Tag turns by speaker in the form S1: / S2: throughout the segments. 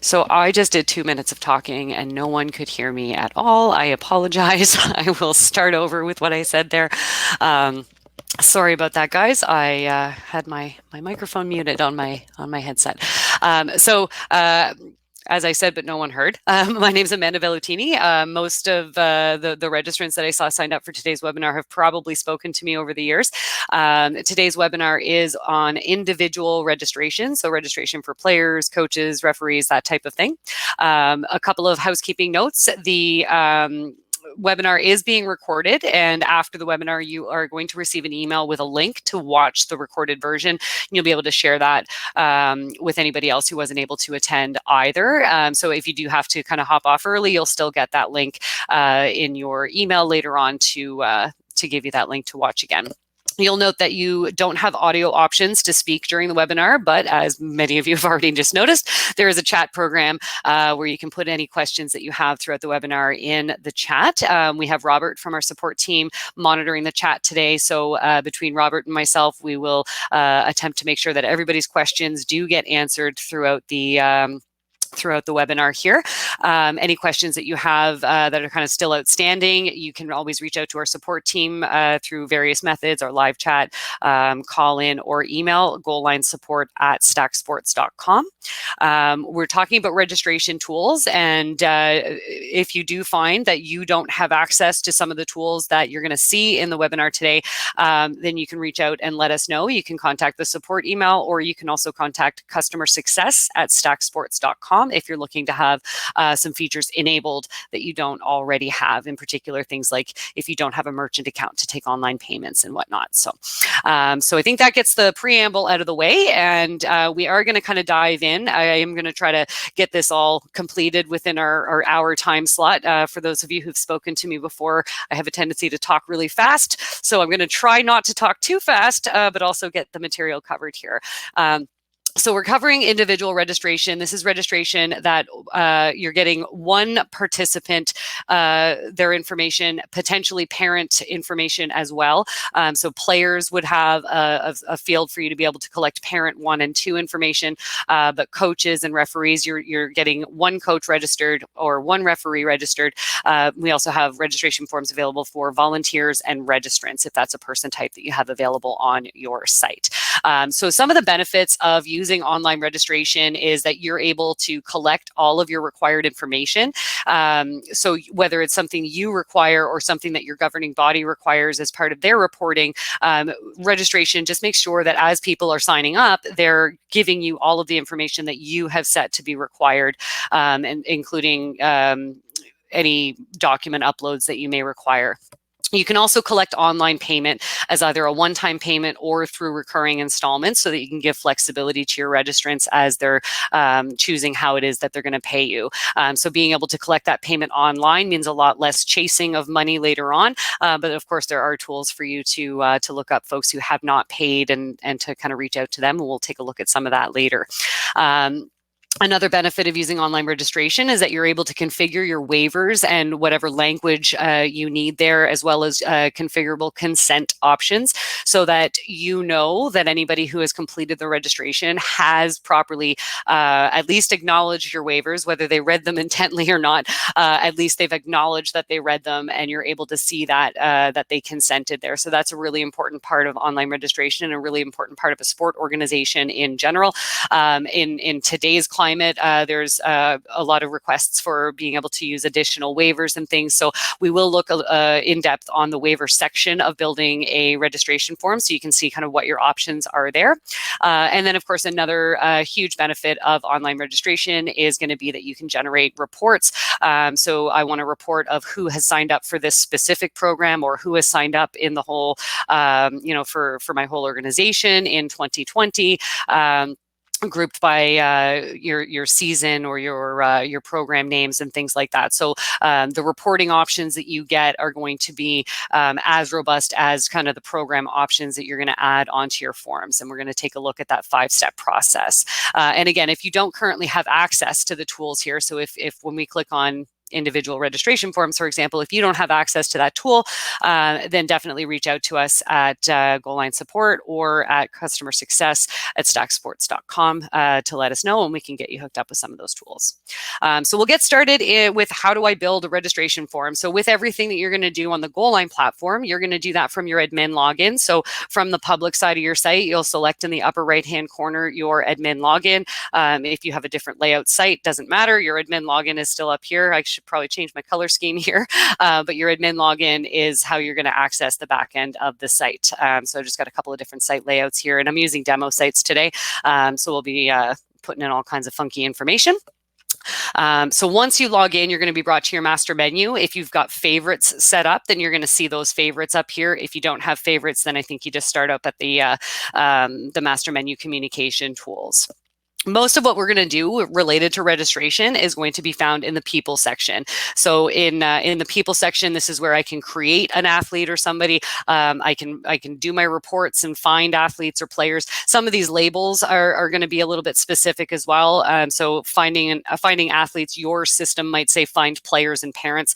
S1: So I just did 2 minutes of talking and no one could hear me at all. I apologize. I will start over with what I said there. Um, Sorry about that, guys. I had my microphone muted on my headset. As I said, but no one heard. My name is Amanda Vellutini. Most of the registrants that I saw signed up for today's webinar have probably spoken to me over the years. Today's webinar is on individual registration, so registration for players, coaches, referees, that type of thing. A couple of housekeeping notes. The webinar is being recorded, and after the webinar you are going to receive an email with a link to watch the recorded version. You'll be able to share that with anybody else who wasn't able to attend either. So if you do have to kind of hop off early, you'll still get that link in your email later on to give you that link to watch again. You'll note that you don't have audio options to speak during the webinar, but as many of you have already just noticed, there is a chat program where you can put any questions that you have throughout the webinar in the chat. We have Robert from our support team monitoring the chat today. So between Robert and myself, we will attempt to make sure that everybody's questions do get answered throughout the webinar here. Any questions that you have that are kind of still outstanding, you can always reach out to our support team through various methods, our live chat, call in, or email goallinesupport@stacksports.com. We're talking about registration tools, and if you do find that you don't have access to some of the tools that you're going to see in the webinar today, then you can reach out and let us know. You can contact the support email, or you can also contact customer success at stacksports.com if you're looking to have some features enabled that you don't already have, in particular things like if you don't have a merchant account to take online payments and whatnot. So I think that gets the preamble out of the way, and we are going to kind of dive in. I am going to try to get this all completed within our hour time slot. For those of you who've spoken to me before, I have a tendency to talk really fast, so I'm going to try not to talk too fast, but also get the material covered here. So we're covering individual registration. This is registration that you're getting one participant, their information, potentially parent information as well. So players would have a field for you to be able to collect parent 1 and 2 information, but coaches and referees, you're getting one coach registered or one referee registered. We also have registration forms available for volunteers and registrants, if that's a person type that you have available on your site. So some of the benefits of using online registration is that you're able to collect all of your required information. So whether it's something you require or something that your governing body requires as part of their reporting, registration just makes sure that as people are signing up, they're giving you all of the information that you have set to be required, and including any document uploads that you may require. You can also collect online payment as either a one-time payment or through recurring installments, so that you can give flexibility to your registrants as they're choosing how it is that they're going to pay you. So being able to collect that payment online means a lot less chasing of money later on. But of course, there are tools for you to look up folks who have not paid and to kind of reach out to them. And we'll take a look at some of that later. Another benefit of using online registration is that you're able to configure your waivers and whatever language you need there, as well as configurable consent options, so that you know that anybody who has completed the registration has properly at least acknowledged your waivers, whether they read them intently or not. At least they've acknowledged that they read them, and you're able to see that that they consented there. So that's a really important part of online registration, and a really important part of a sport organization in general. In today's climate, there's a lot of requests for being able to use additional waivers and things. So we will look in depth on the waiver section of building a registration form, so you can see kind of what your options are there. And then, of course, another huge benefit of online registration is going to be that you can generate reports. So I want a report of who has signed up for this specific program, or who has signed up in the whole, for my whole organization in 2020. Grouped by your season or your program names and things like that. So the reporting options that you get are going to be as robust as kind of the program options that you're going to add onto your forms. And we're going to take a look at that 5-step process. And again, if you don't currently have access to the tools here, so if when we click on individual registration forms, for example, if you don't have access to that tool, then definitely reach out to us at Goal Line Support or at customer success at stacksports.com to let us know, and we can get you hooked up with some of those tools. So we'll get started with how do I build a registration form. So with everything that you're going to do on the Goal Line platform, you're going to do that from your admin login. So from the public side of your site, you'll select in the upper right-hand corner your admin login. If you have a different layout site, doesn't matter. Your admin login is still up here. I should probably change my color scheme here, but your admin login is how you're going to access the back end of the site. So I just got a couple of different site layouts here, and I'm using demo sites today. So we'll be putting in all kinds of funky information. So once you log in, you're going to be brought to your master menu. If you've got favorites set up, then you're going to see those favorites up here. If you don't have favorites, then I think you just start up at the master menu communication tools. Most of what we're going to do related to registration is going to be found in the people section. So in the people section, this is where I can create an athlete or somebody. I can do my reports and find athletes or players. Some of these labels are going to be a little bit specific as well. So finding athletes, your system might say find players and parents.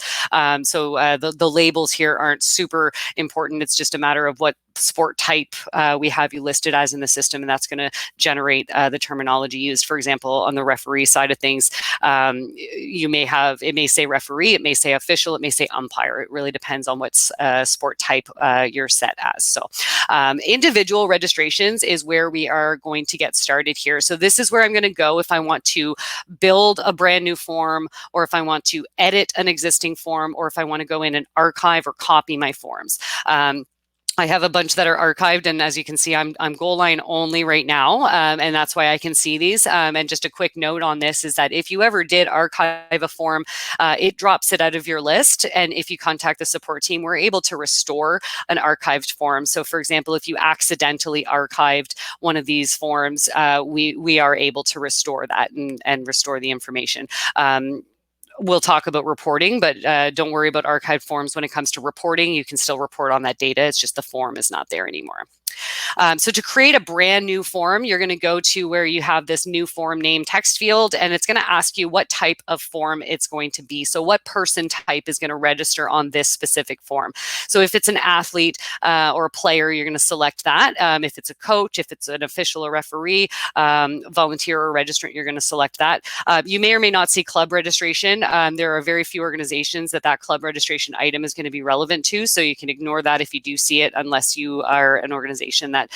S1: So the labels here aren't super important. It's just a matter of what sport type we have you listed as in the system, and that's going to generate the terminology used. For example, on the referee side of things, you may have, it may say referee, it may say official, it may say umpire. It really depends on what sport type you're set as. So individual registrations is where we are going to get started here. So this is where I'm going to go if I want to build a brand new form, or if I want to edit an existing form, or if I want to go in and archive or copy my forms. I have a bunch that are archived, and as you can see, I'm Goal Line only right now, and that's why I can see these. And just a quick note on this is that if you ever did archive a form, it drops it out of your list, and if you contact the support team, we're able to restore an archived form. So for example, if you accidentally archived one of these forms, we are able to restore that and restore the information. We'll talk about reporting, but don't worry about archived forms. When it comes to reporting, you can still report on that data. It's just the form is not there anymore. So to create a brand new form, you're going to go to where you have this new form name text field, and it's going to ask you what type of form it's going to be. So what person type is going to register on this specific form. So if it's an athlete or a player, you're going to select that. If it's a coach, if it's an official or referee, volunteer or registrant, you're going to select that. You may or may not see club registration. There are very few organizations that club registration item is going to be relevant to, so you can ignore that if you do see it, unless you are an organization that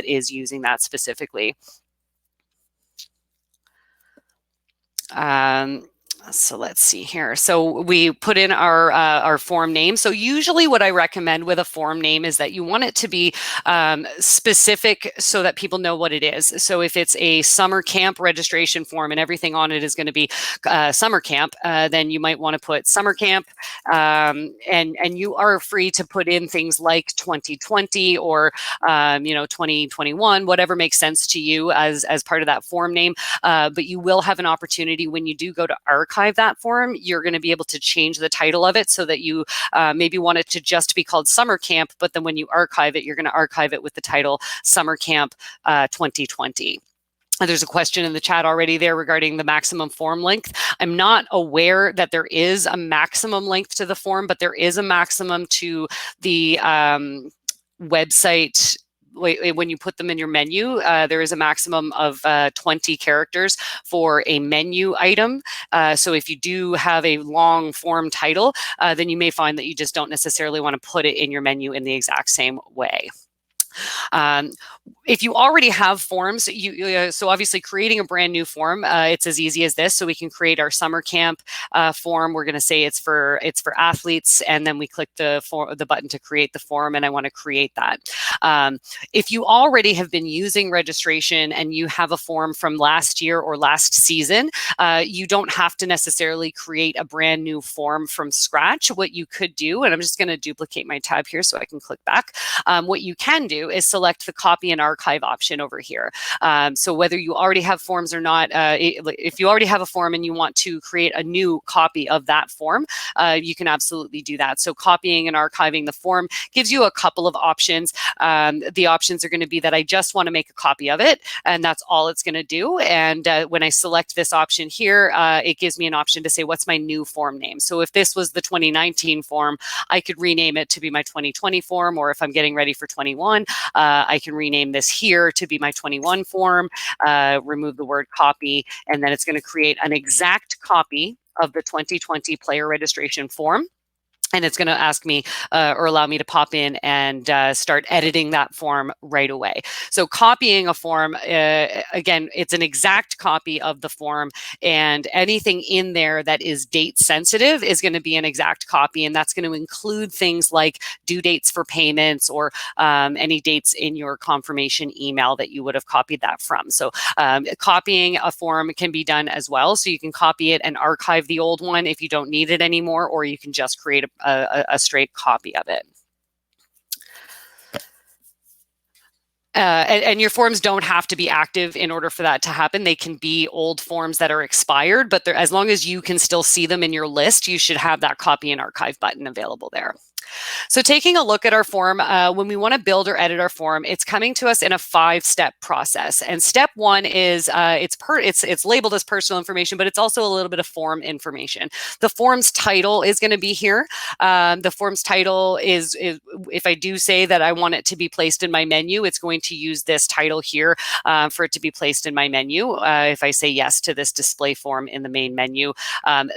S1: is using that specifically. So let's see here. So we put in our form name. So usually what I recommend with a form name is that you want it to be specific so that people know what it is. So if it's a summer camp registration form and everything on it is going to be summer camp, then you might want to put summer camp, and you are free to put in things like 2020 or 2021, whatever makes sense to you as part of that form name. But you will have an opportunity when you do go to archive that form, you're going to be able to change the title of it so that you maybe want it to just be called Summer Camp, but then when you archive it, you're going to archive it with the title Summer Camp 2020. There's a question in the chat already there regarding the maximum form length. I'm not aware that there is a maximum length to the form, but there is a maximum to the website. When you put them in your menu, there is a maximum of 20 characters for a menu item. So if you do have a long form title, then you may find that you just don't necessarily want to put it in your menu in the exact same way. If you already have forms, so obviously creating a brand new form, it's as easy as this. So we can create our summer camp form. We're going to say it's for athletes, and then we click the button to create the form, and I want to create that. If you already have been using registration and you have a form from last year or last season, you don't have to necessarily create a brand new form from scratch. What you could do, and I'm just going to duplicate my tab here so I can click back. What you can do is select the copy copy and archive option over here. So whether you already have forms or not, if you already have a form and you want to create a new copy of that form, you can absolutely do that. So copying and archiving the form gives you a couple of options. The options are going to be that I just want to make a copy of it, and that's all it's going to do. And when I select this option here, it gives me an option to say, what's my new form name? So if this was the 2019 form, I could rename it to be my 2020 form, or if I'm getting ready for 21, I can rename this here to be my 21 form, remove the word copy, and then it's going to create an exact copy of the 2020 player registration form. And it's going to ask me or allow me to pop in and start editing that form right away. So copying a form, again, it's an exact copy of the form, and anything in there that is date sensitive is going to be an exact copy. And that's going to include things like due dates for payments or any dates in your confirmation email that you would have copied that from. So copying a form can be done as well. So you can copy it and archive the old one if you don't need it anymore, or you can just create a straight copy of it. And your forms don't have to be active in order for that to happen. They can be old forms that are expired, but as long as you can still see them in your list, you should have that copy and archive button available there. So taking a look at our form, when we want to build or edit our form, it's coming to us in a 5-step process. And step 1 is it's labeled as personal information, but it's also a little bit of form information. The form's title is going to be here. The form's title is if I do say that I want it to be placed in my menu, it's going to use this title here for it to be placed in my menu. If I say yes to this display form in the main menu,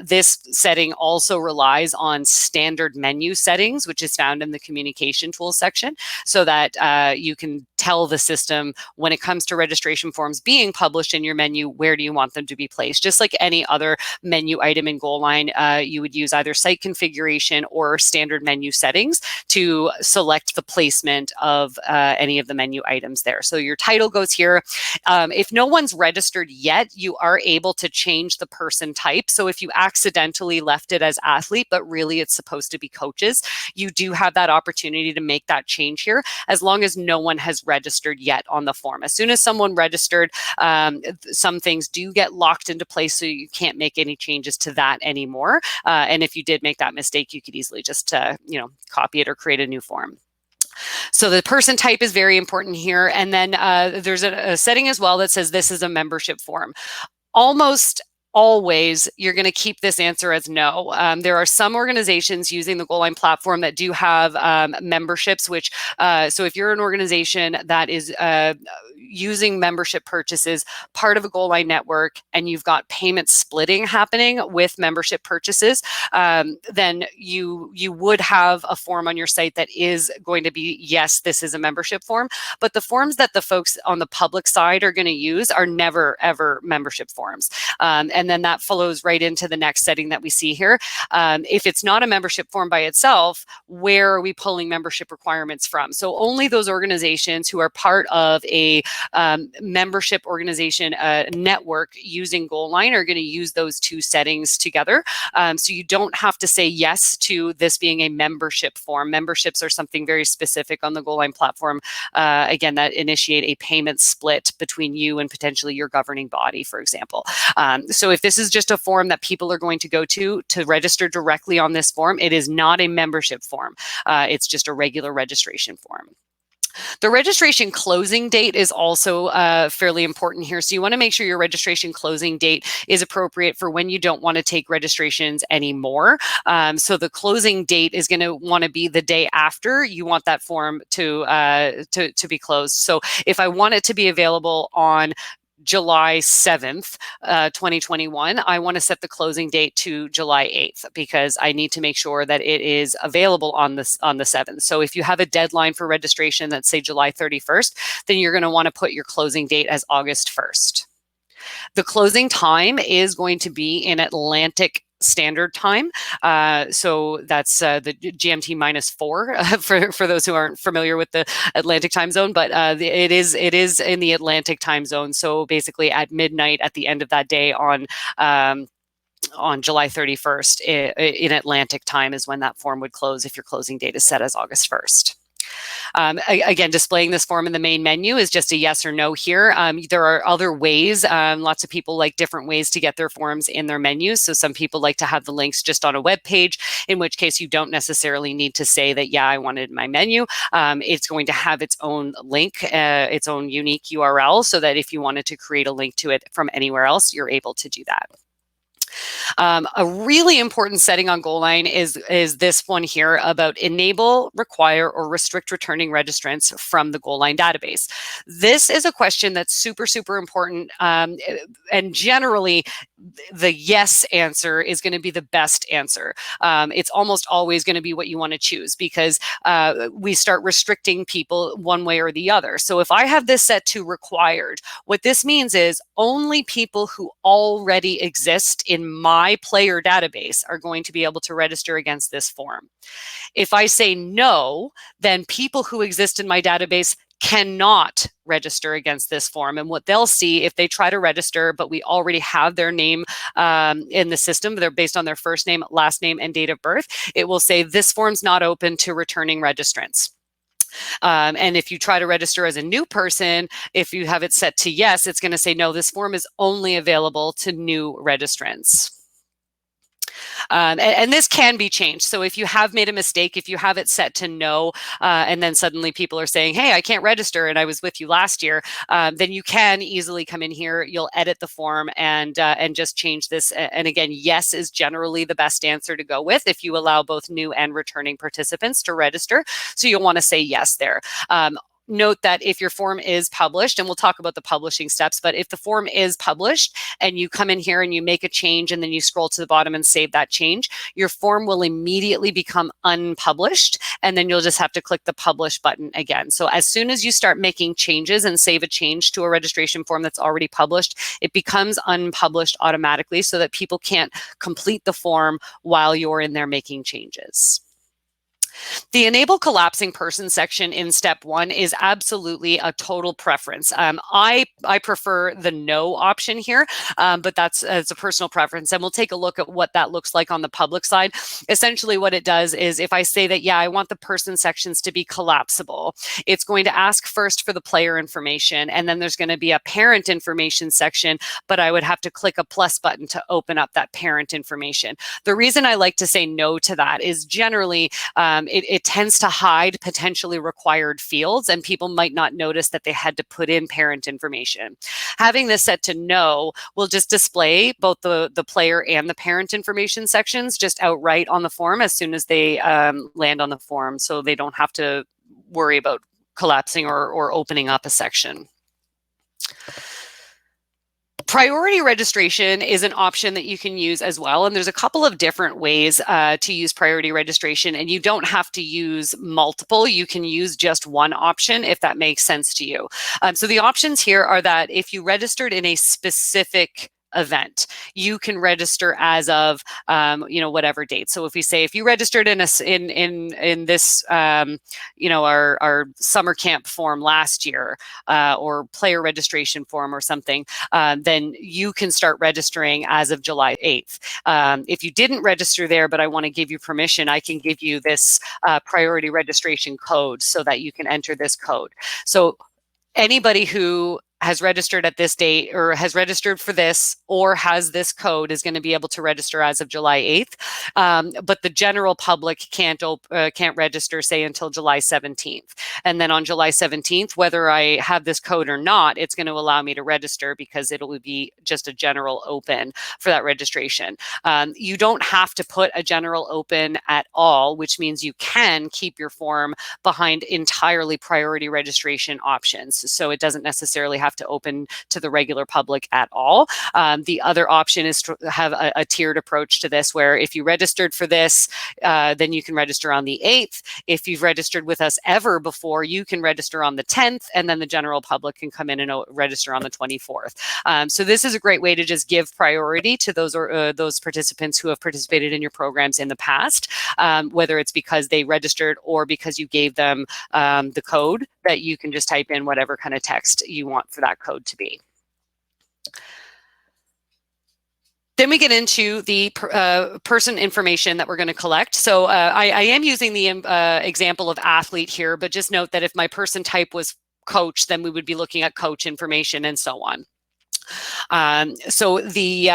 S1: this setting also relies on standard menu settings, which is found in the communication tools section, so that you can tell the system when it comes to registration forms being published in your menu, where do you want them to be placed? Just like any other menu item in Goalline, you would use either site configuration or standard menu settings to select the placement of any of the menu items there. So your title goes here. If no one's registered yet, you are able to change the person type. So if you accidentally left it as athlete, but really it's supposed to be coaches, you do have that opportunity to make that change here, as long as no one has registered yet on the form. As soon as someone registered, some things do get locked into place, so you can't make any changes to that anymore. And if you did make that mistake, you could easily just copy it or create a new form. So the person type is very important here. And then there's a setting as well that says this is a membership form. Almost always, you're going to keep this answer as no. There are some organizations using the Goalline platform that do have memberships, which, so if you're an organization that is using membership purchases, part of a Goalline network, and you've got payment splitting happening with membership purchases, then you would have a form on your site that is going to be, yes, this is a membership form. But the forms that the folks on the public side are going to use are never, ever membership forms. And then that follows right into the next setting that we see here. If it's not a membership form by itself, where are we pulling membership requirements from? So only those organizations who are part of a membership organization network using Goalline are going to use those two settings together. So you don't have to say yes to this being a membership form. Memberships are something very specific on the Goalline platform, again, that initiate a payment split between you and potentially your governing body, for example. So if this is just a form that people are going to go to register directly on this form, it is not a membership form. It's just a regular registration form. The registration closing date is also fairly important here. So you want to make sure your registration closing date is appropriate for when you don't want to take registrations anymore. So the closing date is going to want to be the day after you want that form to be closed. So if I want it to be available on July 7th, 2021, I want to set the closing date to July 8th because I need to make sure that it is available on the 7th. So if you have a deadline for registration that's say July 31st, then you're going to want to put your closing date as August 1st. The closing time is going to be in Atlantic Standard Time. So that's the GMT -4 for those who aren't familiar with the Atlantic time zone, but it is in the Atlantic time zone. So basically at midnight at the end of that day on July 31st in Atlantic time is when that form would close if your closing date is set as August 1st. Again, displaying this form in the main menu is just a yes or no here. There are other ways. Lots of people like different ways to get their forms in their menus. So some people like to have the links just on a web page, in which case you don't necessarily need to say that, yeah, I wanted my menu. It's going to have its own link, its own unique URL, so that if you wanted to create a link to it from anywhere else, you're able to do that. A really important setting on Goalline is this one here about enable, require, or restrict returning registrants from the Goalline database. This is a question that's super, super important. And generally, the yes answer is going to be the best answer. It's almost always going to be what you want to choose, because we start restricting people one way or the other. So if I have this set to required, what this means is only people who already exist in my player database are going to be able to register against this form. If I say no, then people who exist in my database cannot register against this form. And what they'll see if they try to register, but we already have their name in the system, they're based on their first name, last name, and date of birth, it will say this form's not open to returning registrants. And if you try to register as a new person, if you have it set to yes, it's going to say, no, this form is only available to new registrants. And this can be changed. So if you have made a mistake, if you have it set to no, and then suddenly people are saying, hey, I can't register and I was with you last year, then you can easily come in here, you'll edit the form and just change this. And again, yes is generally the best answer to go with if you allow both new and returning participants to register. So you'll want to say yes there. Note that if your form is published, and we'll talk about the publishing steps, but if the form is published and you come in here and you make a change and then you scroll to the bottom and save that change, your form will immediately become unpublished, and then you'll just have to click the publish button again. So as soon as you start making changes and save a change to a registration form that's already published, it becomes unpublished automatically so that people can't complete the form while you're in there making changes. The enable collapsing person section in step 1 is absolutely a total preference. I prefer the no option here, but it's a personal preference. And we'll take a look at what that looks like on the public side. Essentially what it does is if I say that, yeah, I want the person sections to be collapsible, it's going to ask first for the player information, and then there's going to be a parent information section, but I would have to click a plus button to open up that parent information. The reason I like to say no to that is generally it tends to hide potentially required fields, and people might not notice that they had to put in parent information. Having this set to no will just display both the player and the parent information sections just outright on the form as soon as they land on the form, so they don't have to worry about collapsing or opening up a section. Priority registration is an option that you can use as well. And there's a couple of different ways to use priority registration, and you don't have to use multiple. You can use just one option if that makes sense to you. So the options here are that if you registered in a specific event, you can register as of whatever date. So if we say if you registered in this our summer camp form last year, or player registration form or something, then you can start registering as of July 8th. If you didn't register there, but I want to give you permission, I can give you this priority registration code so that you can enter this code. So anybody who has registered at this date or has registered for this or has this code is going to be able to register as of July 8th. But the general public can't register, say, until July 17th. And then on July 17th, whether I have this code or not, it's going to allow me to register because it'll be just a general open for that registration. You don't have to put a general open at all, which means you can keep your form behind entirely priority registration options. So it doesn't necessarily have to open to the regular public at all. The other option is to have a tiered approach to this, where if you registered for this, then you can register on the 8th. If you've registered with us ever before, you can register on the 10th, and then the general public can come in and register on the 24th. So this is a great way to just give priority to those participants who have participated in your programs in the past, whether it's because they registered or because you gave them the code that you can just type in whatever kind of text you want for that code to be. Then we get into the person information that we're going to collect. So I am using the example of athlete here, but just note that if my person type was coach, then we would be looking at coach information and so on. So the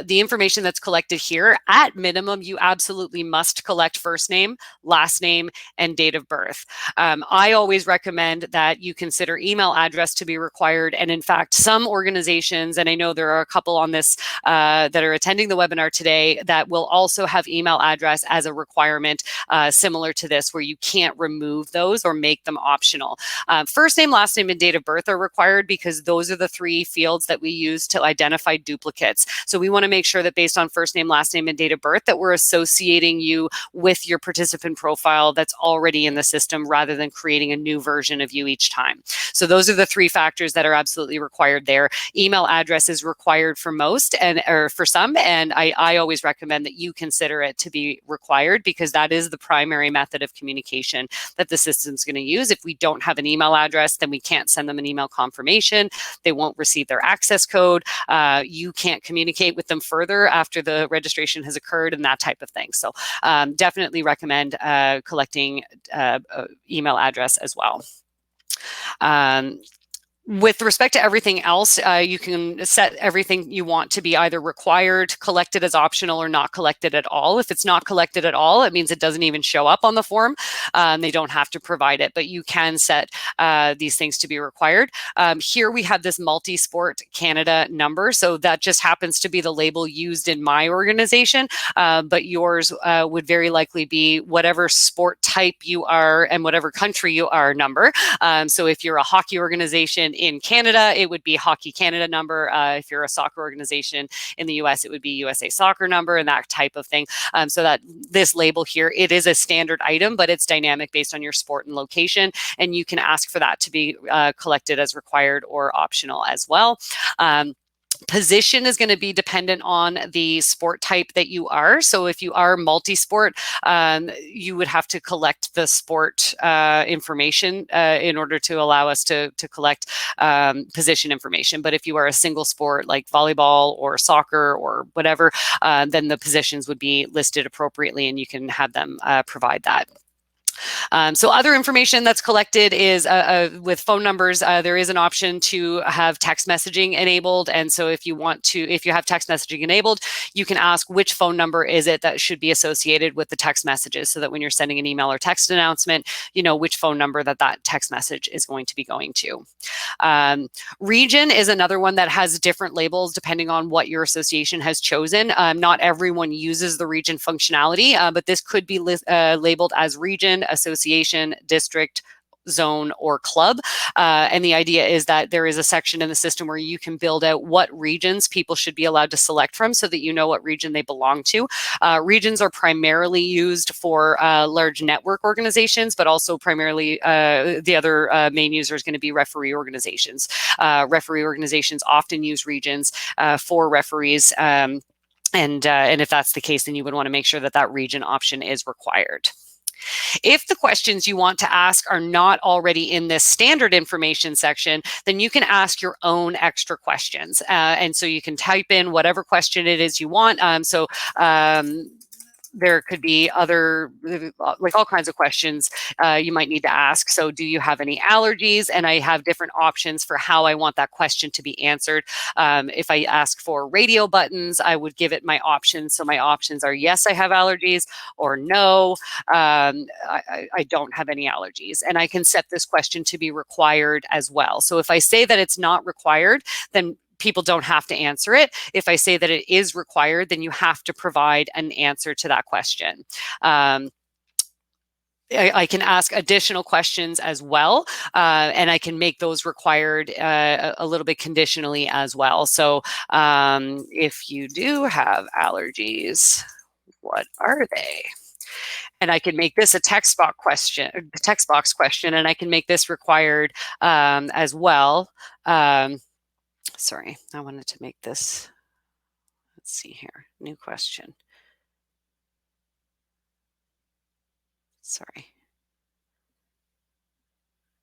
S1: information that's collected here, at minimum, you absolutely must collect first name, last name, and date of birth. I always recommend that you consider email address to be required. And in fact, some organizations, and I know there are a couple on this that are attending the webinar today, that will also have email address as a requirement similar to this, where you can't remove those or make them optional. First name, last name, and date of birth are required because those are the three fields that we use to identify duplicates. So we want to make sure that based on first name, last name, and date of birth, that we're associating you with your participant profile that's already in the system rather than creating a new version of you each time. So those are the three factors that are absolutely required there. Email address is required for most or for some, and I always recommend that you consider it to be required because that is the primary method of communication that the system's going to use. If we don't have an email address, then we can't send them an email confirmation. They won't receive their access code. You can't communicate with them further after the registration has occurred and that type of thing. So definitely recommend collecting email address as well. With respect to everything else, you can set everything you want to be either required, collected as optional, or not collected at all. If it's not collected at all, it means it doesn't even show up on the form. They don't have to provide it, but you can set these things to be required. Here we have this Multisport Canada number. So that just happens to be the label used in my organization, but yours would very likely be whatever sport type you are and whatever country you are number. So if you're a hockey organization in Canada, it would be Hockey Canada number. If you're a soccer organization in the US, it would be USA Soccer number and that type of thing. So that this label here, it is a standard item, but it's dynamic based on your sport and location. And you can ask for that to be collected as required or optional as well. Position is going to be dependent on the sport type that you are. So if you are multi-sport, you would have to collect the sport information in order to allow us to collect position information. But if you are a single sport like volleyball or soccer or whatever, then the positions would be listed appropriately and you can have them provide that. So other information that's collected is with phone numbers, there is an option to have text messaging enabled. And so if you have text messaging enabled, you can ask which phone number is it that should be associated with the text messages so that when you're sending an email or text announcement, you know which phone number that text message is going to be going to. Region is another one that has different labels depending on what your association has chosen. Not everyone uses the region functionality, but this could be labeled as region, association, district, zone, or club. And the idea is that there is a section in the system where you can build out what regions people should be allowed to select from so that you know what region they belong to. Regions are primarily used for large network organizations, but also primarily the other main user is going to be referee organizations. Referee organizations often use regions for referees. And if that's the case, then you would want to make sure that that region option is required. If the questions you want to ask are not already in this standard information section, then you can ask your own extra questions. And so you can type in whatever question it is you want. There could be other, like all kinds of questions you might need to ask. So do you have any allergies? And I have different options for how I want that question to be answered. If I ask for radio buttons, I would give it my options. So my options are yes, I have allergies, or no, I don't have any allergies. And I can set this question to be required as well. So if I say that it's not required, then people don't have to answer it. If I say that it is required, then you have to provide an answer to that question. I can ask additional questions as well, and I can make those required a little bit conditionally as well. So if you do have allergies, what are they? And I can make this a text box question, and I can make this required as well. Sorry, I wanted to make this, let's see here, new question. Sorry.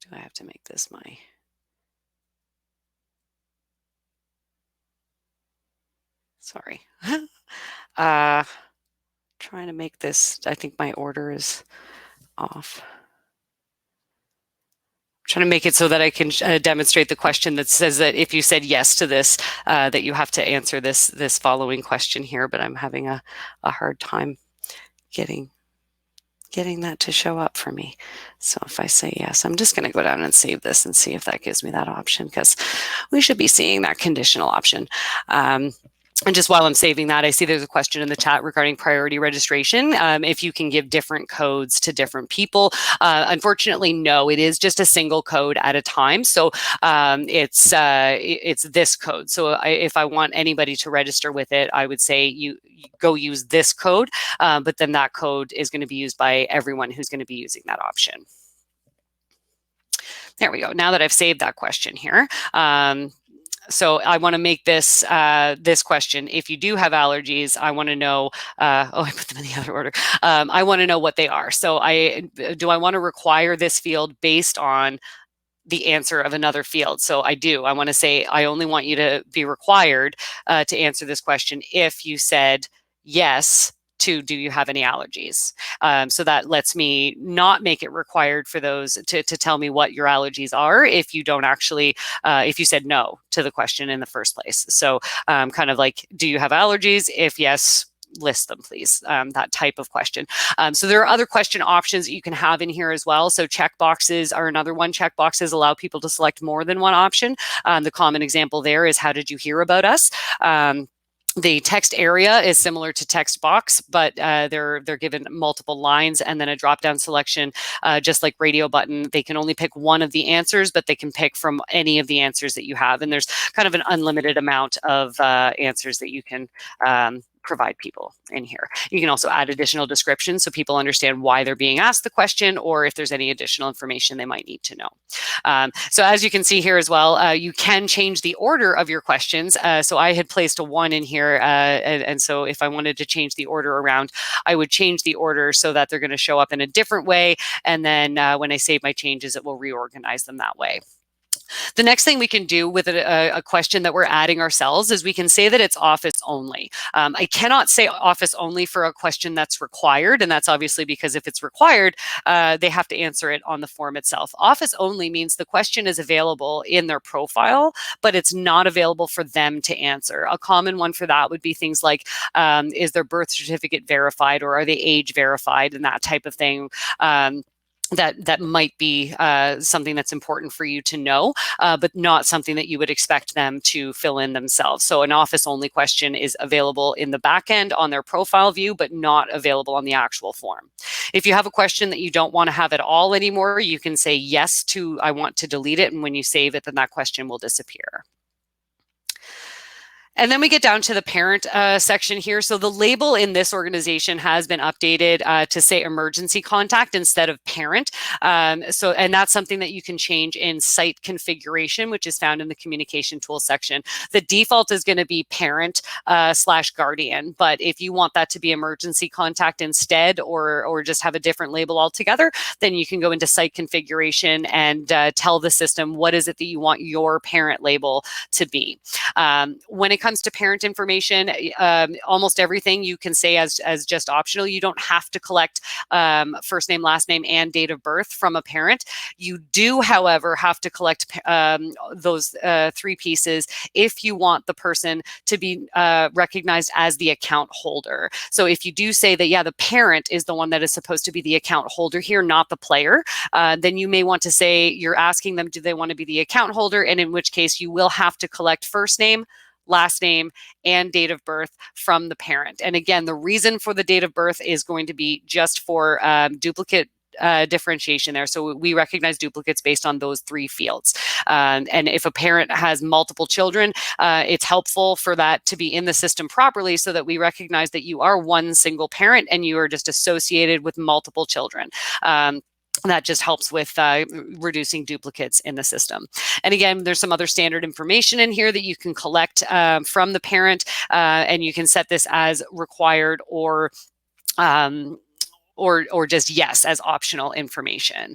S1: Do I have to make this my, sorry. trying to make this, I think my order is off. Trying to make it so that I can demonstrate the question that says that if you said yes to this, that you have to answer this following question here, but I'm having a hard time getting that to show up for me. So if I say yes, I'm just going to go down and save this and see if that gives me that option, because we should be seeing that conditional option. And just while I'm saving that, I see there's a question in the chat regarding priority registration. If you can give different codes to different people. Unfortunately, no, it is just a single code at a time. So it's this code. So if I want anybody to register with it, I would say you go use this code, but then that code is going to be used by everyone who's going to be using that option. There we go. Now that I've saved that question here, so I want to make this this question. If you do have allergies, I want to know. Oh, I put them in the other order. I want to know what they are. So I want to require this field based on the answer of another field? So I do. I want to say I only want you to be required to answer this question if you said yes to do you have any allergies? So that lets me not make it required for those to tell me what your allergies are if you don't actually, if you said no to the question in the first place. So kind of like, do you have allergies? If yes, list them, please, that type of question. So there are other question options that you can have in here as well. So checkboxes are another one. Checkboxes allow people to select more than one option. The common example there is, how did you hear about us? The text area is similar to text box, but they're given multiple lines and then a drop-down selection, just like radio button. They can only pick one of the answers, but they can pick from any of the answers that you have. And there's kind of an unlimited amount of answers that you can provide people in here. You can also add additional descriptions so people understand why they're being asked the question, or if there's any additional information they might need to know. So as you can see here as well, you can change the order of your questions. So I had placed a 1 in here, and so if I wanted to change the order around, I would change the order so that they're going to show up in a different way, and then when I save my changes, it will reorganize them that way. The next thing we can do with a question that we're adding ourselves is we can say that it's office only. I cannot say office only for a question that's required, and that's obviously because if it's required, they have to answer it on the form itself. Office only means the question is available in their profile, but it's not available for them to answer. A common one for that would be things like, is their birth certificate verified, or are they age verified, and that type of thing. That might be something that's important for you to know, but not something that you would expect them to fill in themselves. So an office only question is available in the back end on their profile view, but not available on the actual form. If you have a question that you don't want to have at all anymore, you can say yes to, I want to delete it. And when you save it, then that question will disappear. And then we get down to the parent section here. So the label in this organization has been updated to say emergency contact instead of parent. And that's something that you can change in site configuration, which is found in the communication tools section. The default is going to be parent / guardian. But if you want that to be emergency contact instead, or just have a different label altogether, then you can go into site configuration and tell the system what is it that you want your parent label to be. When it comes to parent information, almost everything you can say as just optional. You don't have to collect first name, last name, and date of birth from a parent. You do, however, have to collect those 3 pieces if you want the person to be recognized as the account holder. So if you do say that, yeah, the parent is the one that is supposed to be the account holder here, not the player, then you may want to say you're asking them, do they want to be the account holder? And in which case you will have to collect first name, last name, and date of birth from the parent. And again, the reason for the date of birth is going to be just for duplicate differentiation there. So we recognize duplicates based on those 3 fields. And if a parent has multiple children, it's helpful for that to be in the system properly so that we recognize that you are one single parent and you are just associated with multiple children. That just helps with reducing duplicates in the system. And again, there's some other standard information in here that you can collect from the parent, and you can set this as required or just yes as optional information.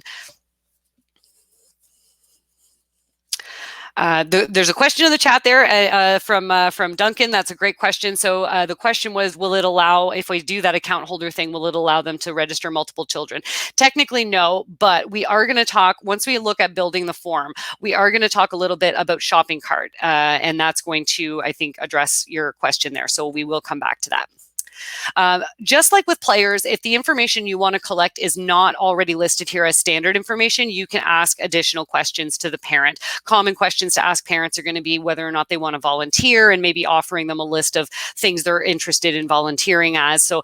S1: There's a question in the chat there from Duncan. That's a great question. So the question was, will it allow, if we do that account holder thing, will it allow them to register multiple children? Technically, no, but we are going to talk, once we look at building the form, we are going to talk a little bit about shopping cart, and that's going to, I think, address your question there. So we will come back to that. Just like with players, if the information you want to collect is not already listed here as standard information, you can ask additional questions to the parent. Common questions to ask parents are going to be whether or not they want to volunteer, and maybe offering them a list of things they're interested in volunteering as. So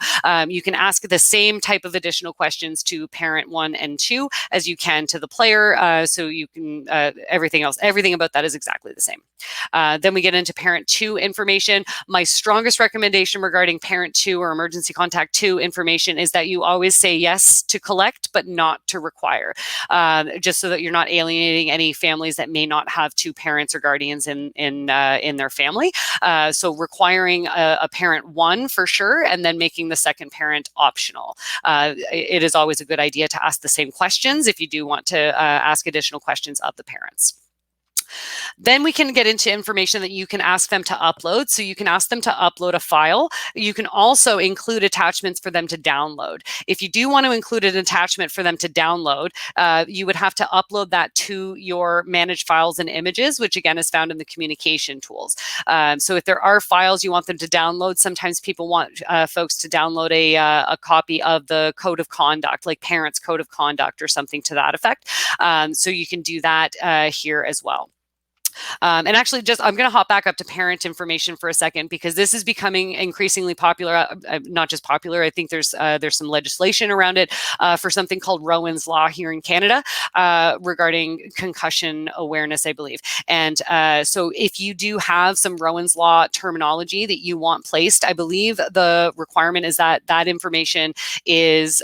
S1: you can ask the same type of additional questions to parent 1 and 2 as you can to the player. So you can, everything about that is exactly the same. Then we get into parent 2 information. My strongest recommendation regarding parent 2 or emergency contact 2 information is that you always say yes to collect, but not to require, just so that you're not alienating any families that may not have 2 parents or guardians in their family. So requiring a parent 1 for sure, and then making the second parent optional. It is always a good idea to ask the same questions if you do want to ask additional questions of the parents. Then we can get into information that you can ask them to upload. So you can ask them to upload a file. You can also include attachments for them to download. If you do want to include an attachment for them to download, you would have to upload that to your managed files and images, which again is found in the communication tools. So if there are files you want them to download, sometimes people want folks to download a copy of the code of conduct, like parents' code of conduct or something to that effect. So you can do that here as well. And actually, I'm going to hop back up to parent information for a second, because this is becoming increasingly popular. Not just popular, I think there's some legislation around it for something called Rowan's Law here in Canada regarding concussion awareness, I believe. And so if you do have some Rowan's Law terminology that you want placed, I believe the requirement is that that information is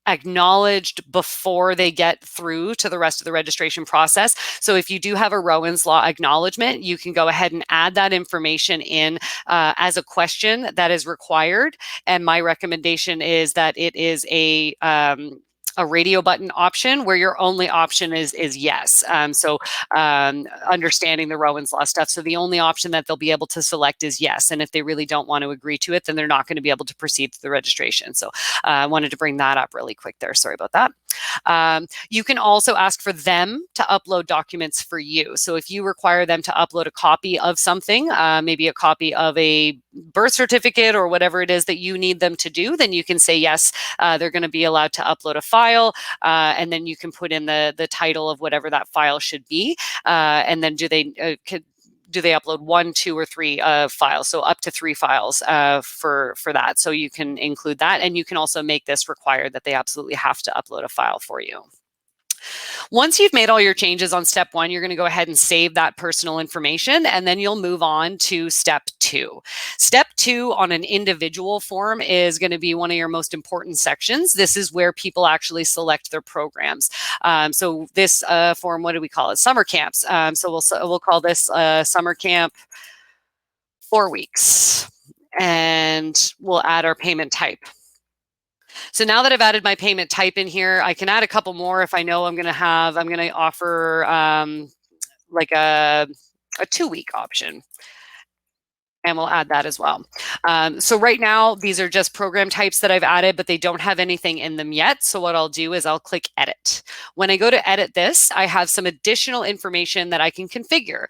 S1: acknowledged before they get through to the rest of the registration process. So if you do have a Rowan's Law acknowledgement, you can go ahead and add that information in as a question that is required. And my recommendation is that it is a radio button option where your only option is yes. So understanding the Rowan's Law stuff. So the only option that they'll be able to select is yes. And if they really don't want to agree to it, then they're not going to be able to proceed to the registration. So I wanted to bring that up really quick there. Sorry about that. You can also ask for them to upload documents for you. So if you require them to upload a copy of something, maybe a copy of a birth certificate or whatever it is that you need them to do, then you can say yes, they're going to be allowed to upload a file, and then you can put in the title of whatever that file should be, and then do they upload 1, 2, or 3 files? So up to 3 files for that. So you can include that, and you can also make this required that they absolutely have to upload a file for you. Once you've made all your changes on step 1, you're going to go ahead and save that personal information, and then you'll move on to step 2. Step 2 on an individual form is going to be one of your most important sections. This is where people actually select their programs. So this form, what do we call it? Summer camps. So we'll call this summer camp 4 weeks, and we'll add our payment type. So now that I've added my payment type in here, I can add a couple more if I know I'm going to offer like a 2-week option. And we'll add that as well. So right now, these are just program types that I've added, but they don't have anything in them yet. So what I'll do is I'll click edit. When I go to edit this, I have some additional information that I can configure.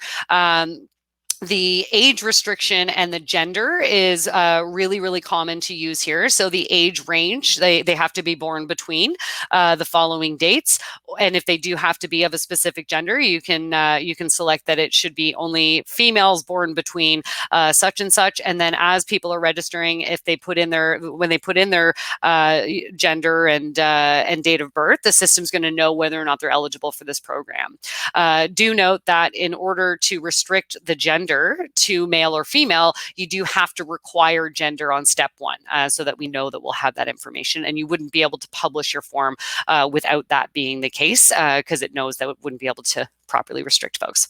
S1: The age restriction and the gender is really, really common to use here. So the age range, they have to be born between the following dates. And if they do have to be of a specific gender, you can select that it should be only females born between such and such. And then as people are registering, if they put in when they put in their gender and date of birth, the system's going to know whether or not they're eligible for this program. Do note that in order to restrict the gender to male or female, you do have to require gender on step 1 so that we know that we'll have that information, and you wouldn't be able to publish your form without that being the case, because it knows that it wouldn't be able to properly restrict folks.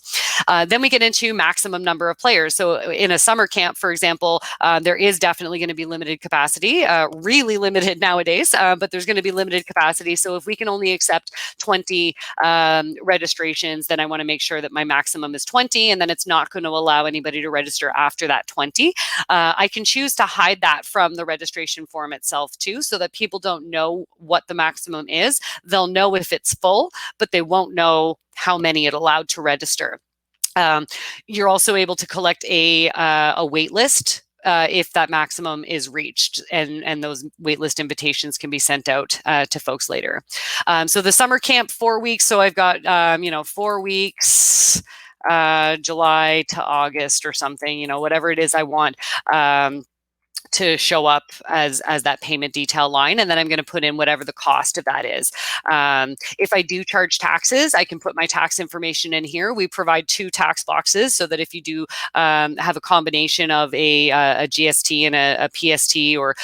S1: Then we get into maximum number of players. So in a summer camp, for example, there is definitely going to be limited capacity, really limited nowadays, but there's going to be limited capacity. So if we can only accept 20 registrations, then I want to make sure that my maximum is 20, and then it's not going to allow anybody to register after that 20. I can choose to hide that from the registration form itself too, so that people don't know what the maximum is. They'll know if it's full, but they won't know how many it allowed to register. You're also able to collect a wait list if that maximum is reached, and those waitlist invitations can be sent out to folks later. So the summer camp, 4 weeks. So I've got 4 weeks, July to August or something, whatever it is I want to show up as that payment detail line, and then I'm going to put in whatever the cost of that is. If I do charge taxes, I can put my tax information in here. We provide 2 tax boxes so that if you do have a combination of a GST and a PST, or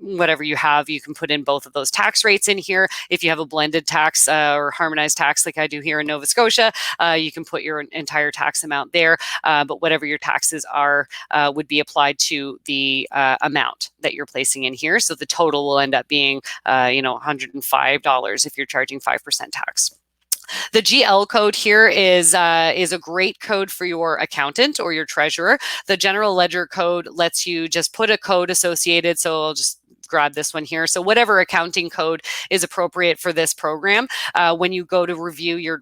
S1: whatever you have, you can put in both of those tax rates in here. If you have a blended tax or harmonized tax like I do here in Nova Scotia, you can put your entire tax amount there, but whatever your taxes are would be applied to the amount that you're placing in here. So the total will end up being $105 if you're charging 5% tax. The GL code here is a great code for your accountant or your treasurer. The general ledger code lets you just put a code associated. So I'll just grab this one here. So whatever accounting code is appropriate for this program, when you go to review your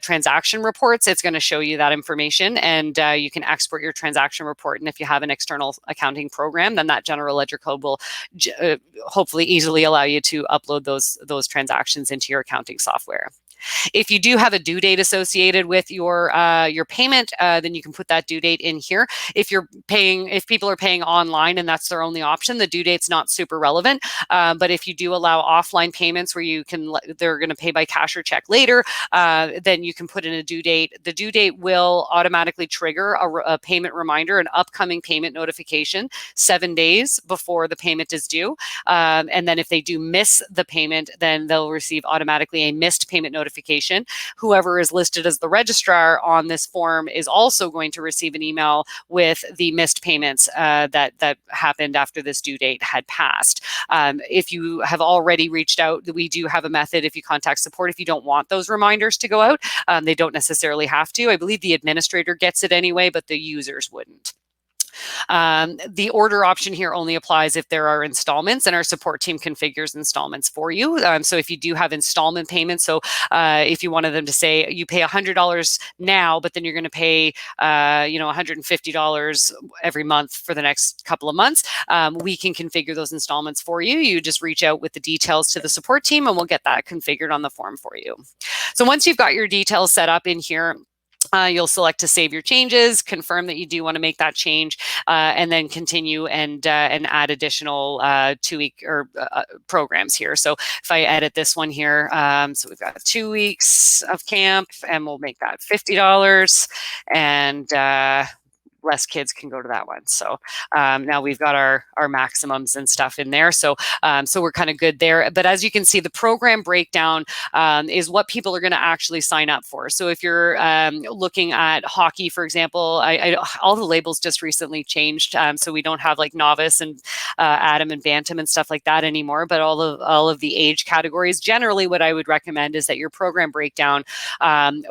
S1: transaction reports, it's going to show you that information, and you can export your transaction report. And if you have an external accounting program, then that general ledger code will hopefully easily allow you to upload those transactions into your accounting software. If you do have a due date associated with your payment, then you can put that due date in here. If people are paying online and that's their only option, the due date's not super relevant. But if you do allow offline payments where they're going to pay by cash or check later, then you can put in a due date. The due date will automatically trigger a payment reminder, an upcoming payment notification 7 days before the payment is due. And then if they do miss the payment, then they'll receive automatically a missed payment notification. Whoever is listed as the registrar on this form is also going to receive an email with the missed payments that happened after this due date had passed. If you have already reached out, we do have a method. If you contact support, if you don't want those reminders to go out, they don't necessarily have to. I believe the administrator gets it anyway, but the users wouldn't. The order option here only applies if there are installments, and our support team configures installments for you. So if you do have installment payments, so if you wanted them to say you pay $100 now, but then you're going to pay $150 every month for the next couple of months, we can configure those installments for you. You just reach out with the details to the support team, and we'll get that configured on the form for you. So once you've got your details set up in here, you'll select to save your changes, confirm that you do want to make that change, and then continue and add additional 2-week programs here. So if I edit this one here, so we've got 2 weeks of camp, and we'll make that $50, and less kids can go to that one. So now we've got our maximums and stuff in there. So we're kind of good there. But as you can see, the program breakdown is what people are going to actually sign up for. So if you're looking at hockey, for example, all the labels just recently changed. So we don't have like novice and Atom and Bantam and stuff like that anymore. But all of the age categories, generally what I would recommend is that your program breakdown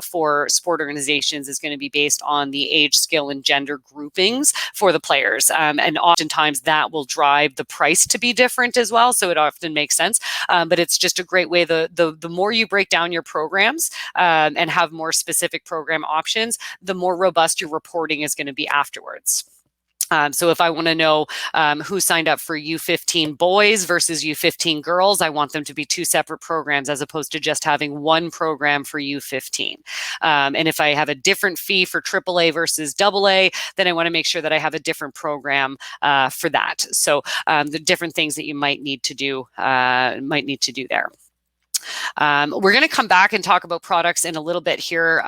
S1: for sport organizations is going to be based on the age, skill, and gender groupings for the players. And oftentimes that will drive the price to be different as well. So it often makes sense. But it's just a great way. The more you break down your programs and have more specific program options, the more robust your reporting is going to be afterwards. So if I want to know who signed up for U15 boys versus U15 girls, I want them to be 2 separate programs as opposed to just having one program for U15. And if I have a different fee for AAA versus AA, then I want to make sure that I have a different program for that. So the different things that you might need to do there. We're going to come back and talk about products in a little bit here.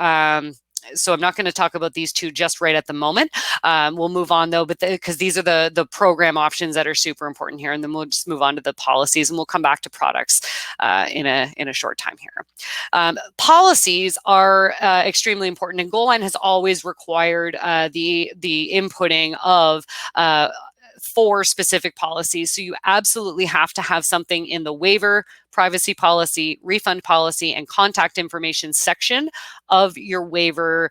S1: So I'm not going to talk about these two just right at the moment. We'll move on though, but because these are the program options that are super important here, and then we'll just move on to the policies, and we'll come back to products in a short time here. Policies are extremely important, and Goalline has always required the inputting of 4 specific policies. So you absolutely have to have something in the waiver, privacy policy, refund policy, and contact information section of your waiver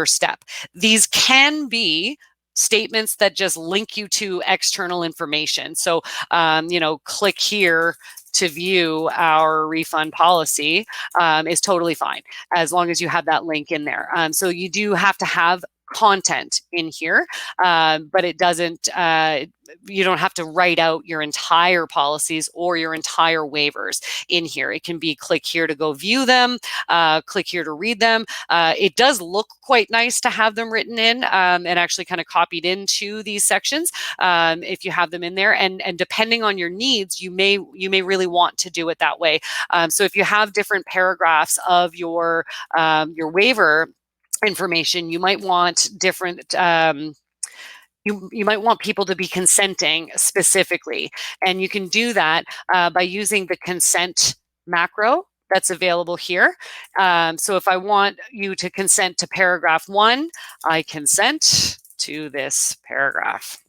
S1: step. These can be statements that just link you to external information. So, click here to view our refund policy is totally fine, as long as you have that link in there. So you do have to have content in here, but it doesn't, you don't have to write out your entire policies or your entire waivers in here. It can be click here to go view them, click here to read them. It does look quite nice to have them written in and actually kind of copied into these sections if you have them in there. And depending on your needs, you may really want to do it that way. So if you have different paragraphs of your waiver information, you might want different you might want people to be consenting specifically, and you can do that by using the consent macro that's available here. So if I want you to consent to paragraph 1, I consent to this paragraph.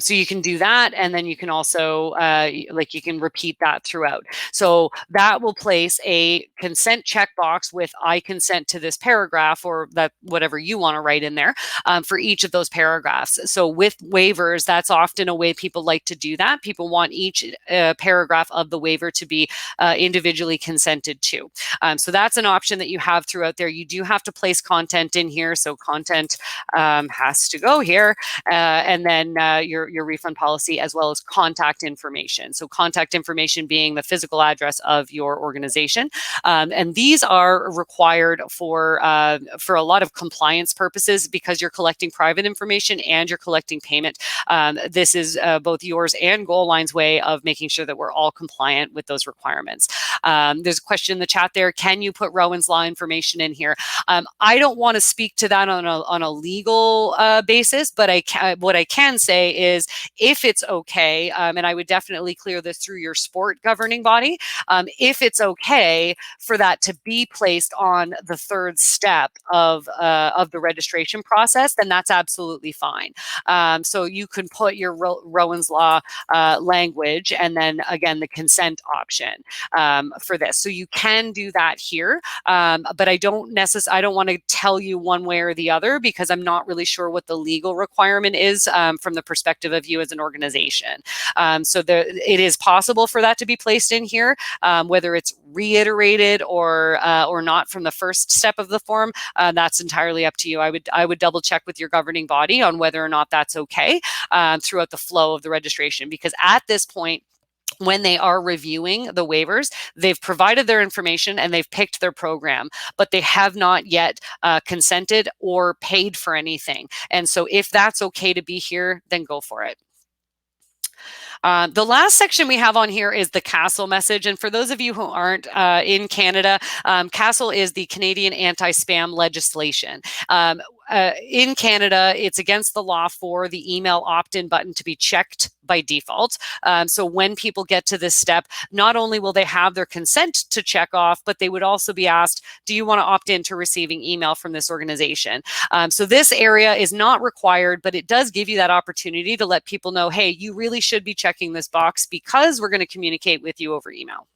S1: So you can do that, and then you can also you can repeat that throughout. So that will place a consent checkbox with I consent to this paragraph, or that whatever you want to write in there for each of those paragraphs. So with waivers, that's often a way people like to do that. People want each paragraph of the waiver to be individually consented to. So that's an option that you have throughout there. You do have to place content in here, so content has to go here, and then your refund policy, as well as contact information. So contact information being the physical address of your organization. And these are required for a lot of compliance purposes, because you're collecting private information and you're collecting payment. This is both yours and Goalline's way of making sure that we're all compliant with those requirements. There's a question in the chat there. Can you put Rowan's Law information in here? I don't want to speak to that on a legal basis, but what I can say is, if it's okay, and I would definitely clear this through your sport governing body, if it's okay for that to be placed on the 3rd step of the registration process, then that's absolutely fine. So you can put your Rowan's Law language, and then again the consent option for this. So you can do that here, but I don't want to tell you one way or the other, because I'm not really sure what the legal requirement is from the perspective of you as an organization. So it is possible for that to be placed in here, whether it's reiterated or not from the 1st step of the form. That's entirely up to you. I would double check with your governing body on whether or not that's okay throughout the flow of the registration, because at this point, when they are reviewing the waivers, they've provided their information and they've picked their program, but they have not yet consented or paid for anything. And so if that's okay to be here, then go for it. The last section we have on here is the CASL message. And for those of you who aren't in Canada, CASL is the Canadian anti-spam legislation. In Canada, it's against the law for the email opt-in button to be checked by default. So when people get to this step, not only will they have their consent to check off, but they would also be asked, do you want to opt in to receiving email from this organization? So this area is not required, but it does give you that opportunity to let people know, hey, you really should be checking this box, because we're going to communicate with you over email.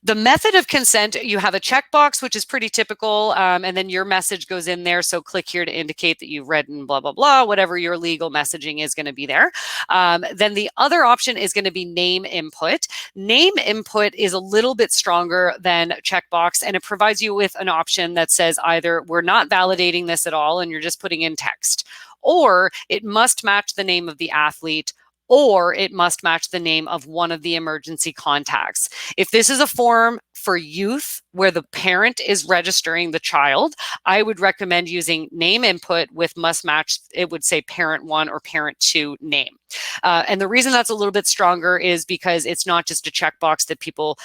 S1: The method of consent, you have a checkbox, which is pretty typical, and then your message goes in there. So click here to indicate that you've read and blah, blah, blah, whatever your legal messaging is going to be there. Then the other option is going to be name input. Name input is a little bit stronger than checkbox, and it provides you with an option that says either we're not validating this at all and you're just putting in text, or it must match the name of the athlete, or it must match the name of one of the emergency contacts. If this is a form for youth where the parent is registering the child, I would recommend using name input with must match, it would say parent 1 or parent 2 name. And the reason that's a little bit stronger is because it's not just a checkbox that people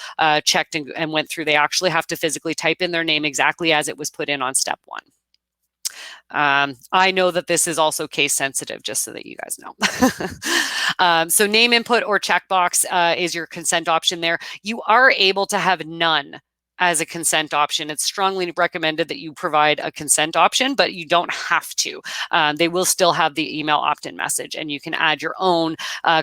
S1: checked and went through. They actually have to physically type in their name exactly as it was put in on step 1. I know that this is also case sensitive, just so that you guys know. So name input or checkbox is your consent option there. You are able to have none as a consent option. It's strongly recommended that you provide a consent option, but you don't have to. They will still have the email opt-in message, and you can add your own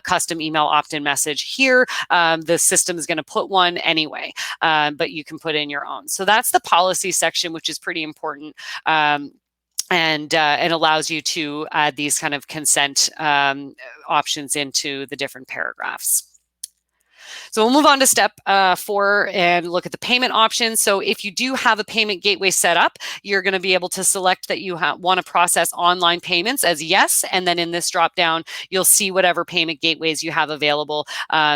S1: custom email opt-in message here. The system is going to put one anyway, but you can put in your own. So that's the policy section, which is pretty important. And allows you to add these kind of consent options into the different paragraphs. So we'll move on to step 4 and look at the payment options. So if you do have a payment gateway set up, you're going to be able to select that you want to process online payments as yes. And then in this drop down, you'll see whatever payment gateways you have available.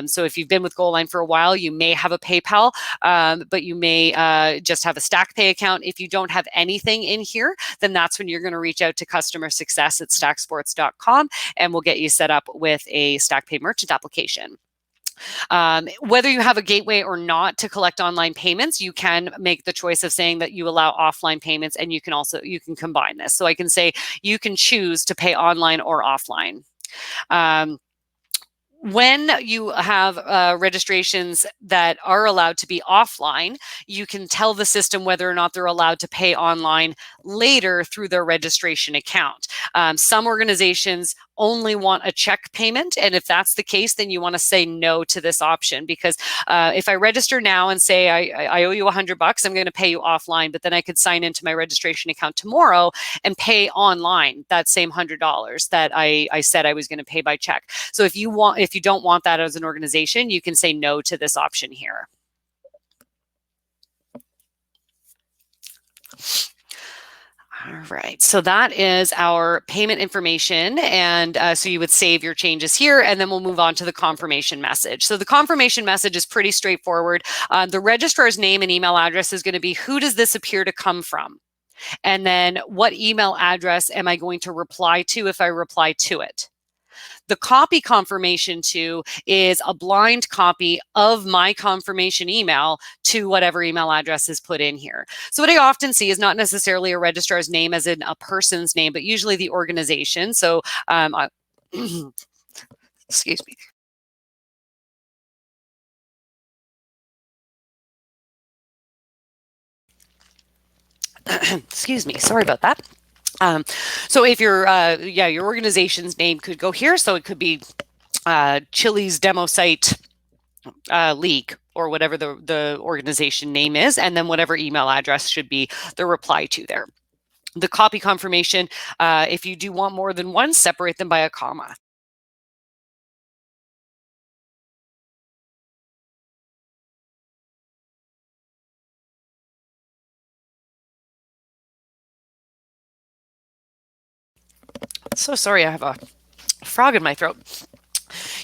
S1: So if you've been with GoalLine for a while, you may have a PayPal, but you may just have a StackPay account. If you don't have anything in here, then that's when you're going to reach out to customer success at stacksports.com, and we'll get you set up with a StackPay merchant application. Whether you have a gateway or not to collect online payments, you can make the choice of saying that you allow offline payments, and you can combine this. So I can say you can choose to pay online or offline. When you have registrations that are allowed to be offline, you can tell the system whether or not they're allowed to pay online later through their registration account. Some organizations only want a check payment, and if that's the case, then you want to say no to this option, because if I register now and say I owe you $100, I'm going to pay you offline, but then I could sign into my registration account tomorrow and pay online that same $100 that I said I was going to pay by check. So if you don't want that as an organization, you can say no to this option here. All right, so that is our payment information, and so you would save your changes here, and then we'll move on to the confirmation message. So the confirmation message is pretty straightforward. The registrar's name and email address is going to be, who does this appear to come from? And then what email address am I going to reply to if I reply to it? The copy confirmation to is a blind copy of my confirmation email to whatever email address is put in here. So what I often see is not necessarily a registrar's name as in a person's name, but usually the organization. So excuse me. Excuse me, sorry about that. So if your organization's name could go here, so it could be Chili's Demo Site League, or whatever the organization name is, and then whatever email address should be the reply to there. The copy confirmation, if you do want more than one, separate them by a comma. So sorry, I have a frog in my throat.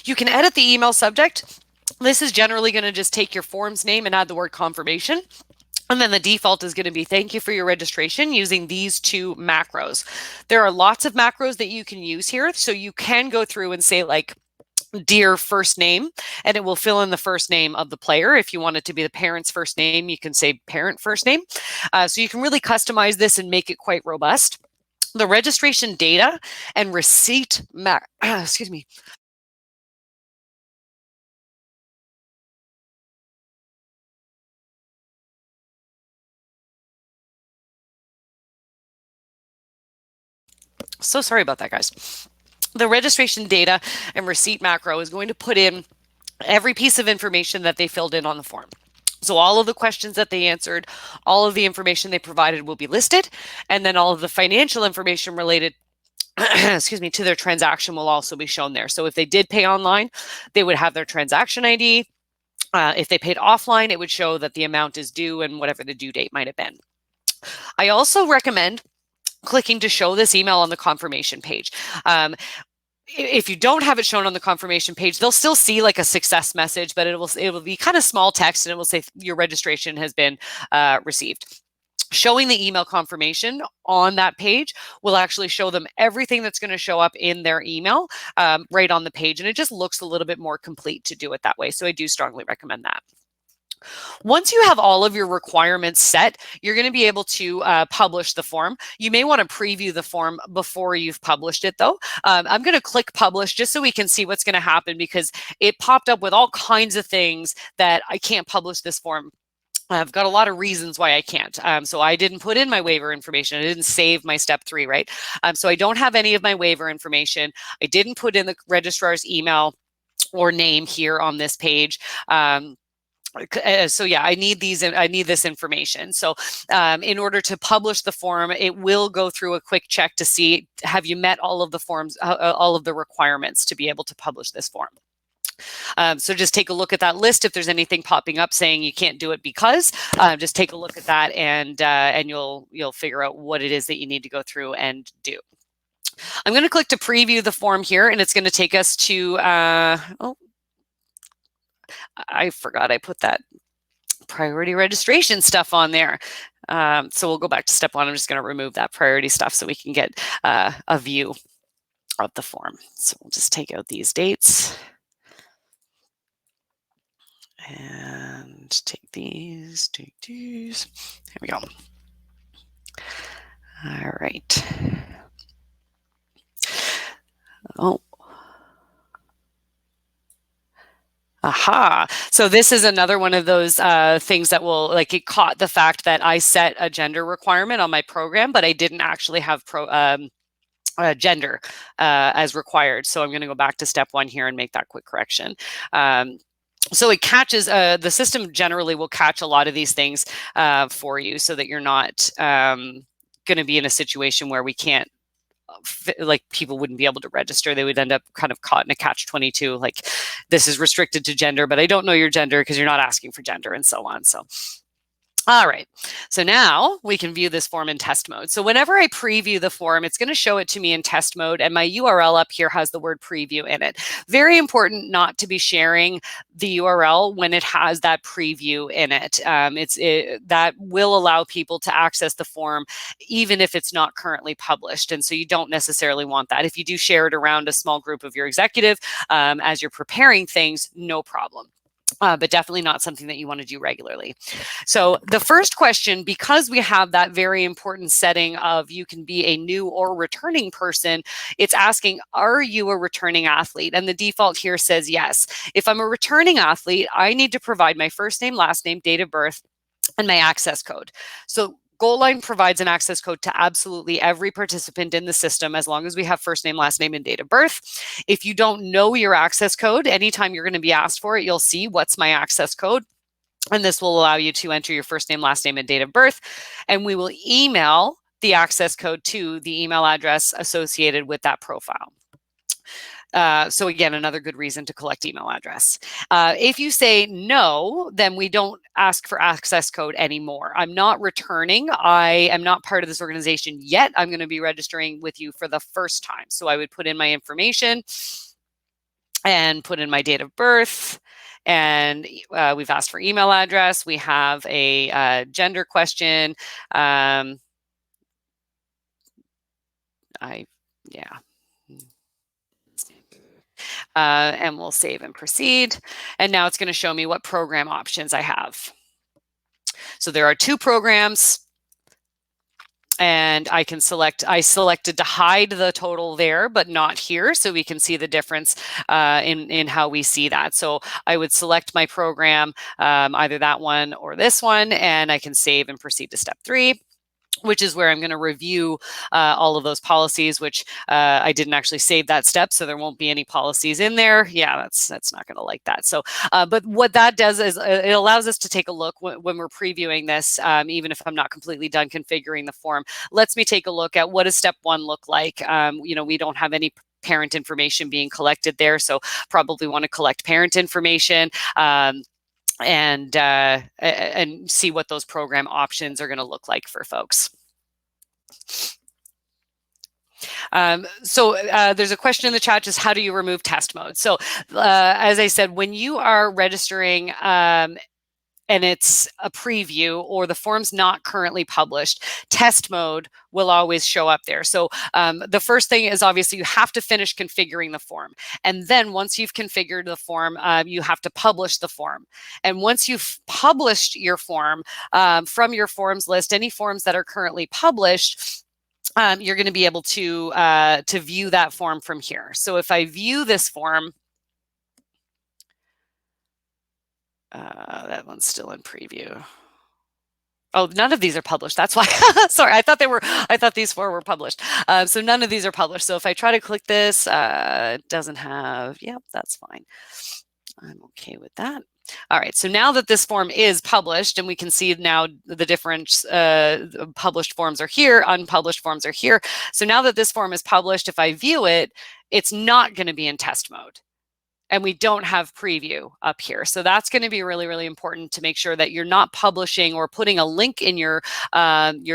S1: You can edit the email subject. This is generally going to just take your form's name and add the word confirmation. And then the default is going to be thank you for your registration using these 2 macros. There are lots of macros that you can use here. So you can go through and say like, dear first name, and it will fill in the first name of the player. If you want it to be the parent's first name, you can say parent first name. So you can really customize this and make it quite robust. The registration data and receipt, excuse me. So sorry about that, guys. The registration data and receipt macro is going to put in every piece of information that they filled in on the form. So all of the questions that they answered, all of the information they provided will be listed, and then all of the financial information related excuse me, to their transaction will also be shown there. So if they did pay online, they would have their transaction ID. If they paid offline, it would show that the amount is due and whatever the due date might have been. I also recommend clicking to show this email on the confirmation page. If you don't have it shown on the confirmation page, they'll still see like a success message, but it will be kind of small text, and it will say your registration has been received. showing the email confirmation on that page will actually show them everything that's going to show up in their email right on the page. And it just looks a little bit more complete to do it that way. So I do strongly recommend that. Once you have all of your requirements set, you're going to be able to publish the form. You may want to preview the form before you've published it, though. I'm going to click publish just so we can see what's going to happen, because it popped up with all kinds of things that I can't publish this form. I've got a lot of reasons why I can't. So I didn't put in my waiver information. I didn't save my step 3, right? So I don't have any of my waiver information. I didn't put in the registrar's email or name here on this page. So yeah, I need this information. So in order to publish the form, it will go through a quick check to see, have you met all of the forms, all of the requirements to be able to publish this form. So just take a look at that list. If there's anything popping up saying you can't do it because, just take a look at that, and you'll figure out what it is that you need to go through and do. I'm going to click to preview the form here, and it's going to take us to, oh, I forgot I put that priority registration stuff on there. So we'll go back to step 1. I'm just going to remove that priority stuff so we can get a view of the form. So we'll just take out these dates. And take these. There we go. All right. Oh. Aha. So this is another one of those things that will, like, it caught the fact that I set a gender requirement on my program, but I didn't actually have gender as required. So I'm going to go back to step 1 here and make that quick correction. So it catches, the system generally will catch a lot of these things for you, so that you're not going to be in a situation where we can't, like, people wouldn't be able to register. They would end up kind of caught in a catch-22, like, this is restricted to gender, but I don't know your gender because you're not asking for gender, and so on. So all right, so now we can view this form in test mode. So whenever I preview the form, it's going to show it to me in test mode, and my URL up here has the word preview in it. Very important not to be sharing the URL when it has that preview in it. That will allow people to access the form even if it's not currently published, and so you don't necessarily want that. If you do share it around a small group of your executive as you're preparing things, no problem. But definitely not something that you want to do regularly. So the first question, because we have that very important setting of you can be a new or returning person, it's asking, are you a returning athlete? And the default here says yes. If I'm a returning athlete, I need to provide my first name, last name, date of birth, and my access code. So Goalline provides an access code to absolutely every participant in the system, as long as we have first name, last name, and date of birth. If you don't know your access code, anytime you're going to be asked for it, you'll see what's my access code. And this will allow you to enter your first name, last name, and date of birth. And we will email the access code to the email address associated with that profile. So again, another good reason to collect email address. If you say no, then we don't ask for access code anymore. I'm not returning. I am not part of this organization yet. I'm going to be registering with you for the first time. So I would put in my information and put in my date of birth. And we've asked for email address. We have a gender question. And we'll save and proceed. And now it's going to show me what program options I have. So there are 2 programs, and I can select, I selected to hide the total there, but not here. So we can see the difference in how we see that. So I would select my program, either that one or this one, and I can save and proceed to step 3. Which is where I'm going to review all of those policies, which I didn't actually save that step, so there won't be any policies in there. Yeah, that's not going to like that. So, but what that does is it allows us to take a look when we're previewing this, even if I'm not completely done configuring the form. Lets me take a look at what does step 1 look like. We don't have any parent information being collected there, so probably want to collect parent information. And see what those program options are going to look like for folks. There's a question in the chat, just how do you remove test mode? So as I said, when you are registering and it's a preview or the form's not currently published, test mode will always show up there. So the first thing is obviously you have to finish configuring the form. And then once you've configured the form, you have to publish the form. And once you've published your form from your forms list, any forms that are currently published, you're going to be able to view that form from here. So if I view this form, that one's still in preview. Oh, none of these are published. That's why. Sorry, I thought these 4 were published. So none of these are published. So if I try to click this, it doesn't have. Yep, that's fine. I'm okay with that. All right, so now that this form is published, and we can see now the different published forms are here, unpublished forms are here. So now that this form is published, if I view it, it's not going to be in test mode. And we don't have preview up here. So that's going to be really, really important to make sure that you're not publishing or putting a link in your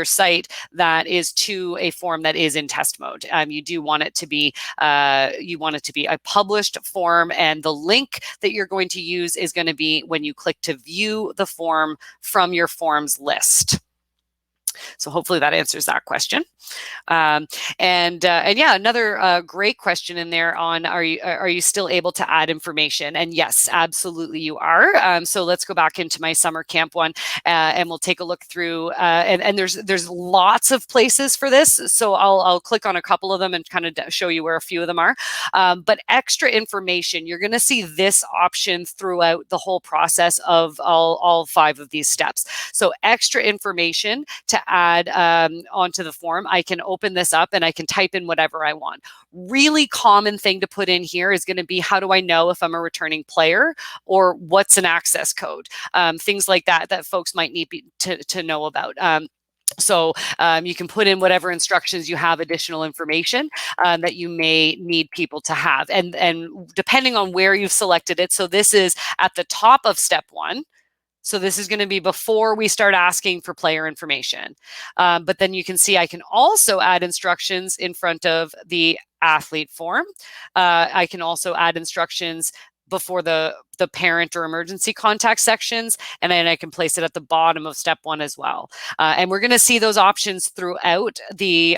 S1: site that is to a form that is in test mode. You do want it to be a published form, and the link that you're going to use is going to be when you click to view the form from your forms list. So hopefully that answers that question. And yeah, another great question in there on are you still able to add information? And yes, absolutely you are. So let's go back into my summer camp one, and we'll take a look through. And there's lots of places for this. So I'll click on a couple of them and kind of show you where a few of them are. But extra information, you're going to see this option throughout the whole process of all 5 of these steps. So extra information to add onto the form. I can open this up and I can type in whatever I want. Really common thing to put in here is going to be, how do I know if I'm a returning player, or what's an access code? Things like that folks might need to know about. So you can put in whatever instructions you have, additional information that you may need people to have. And depending on where you've selected it, so this is at the top of step 1. So this is going to be before we start asking for player information. But then you can see I can also add instructions in front of the athlete form. I can also add instructions before the parent or emergency contact sections, and then I can place it at the bottom of step 1 as well. And we're going to see those options throughout the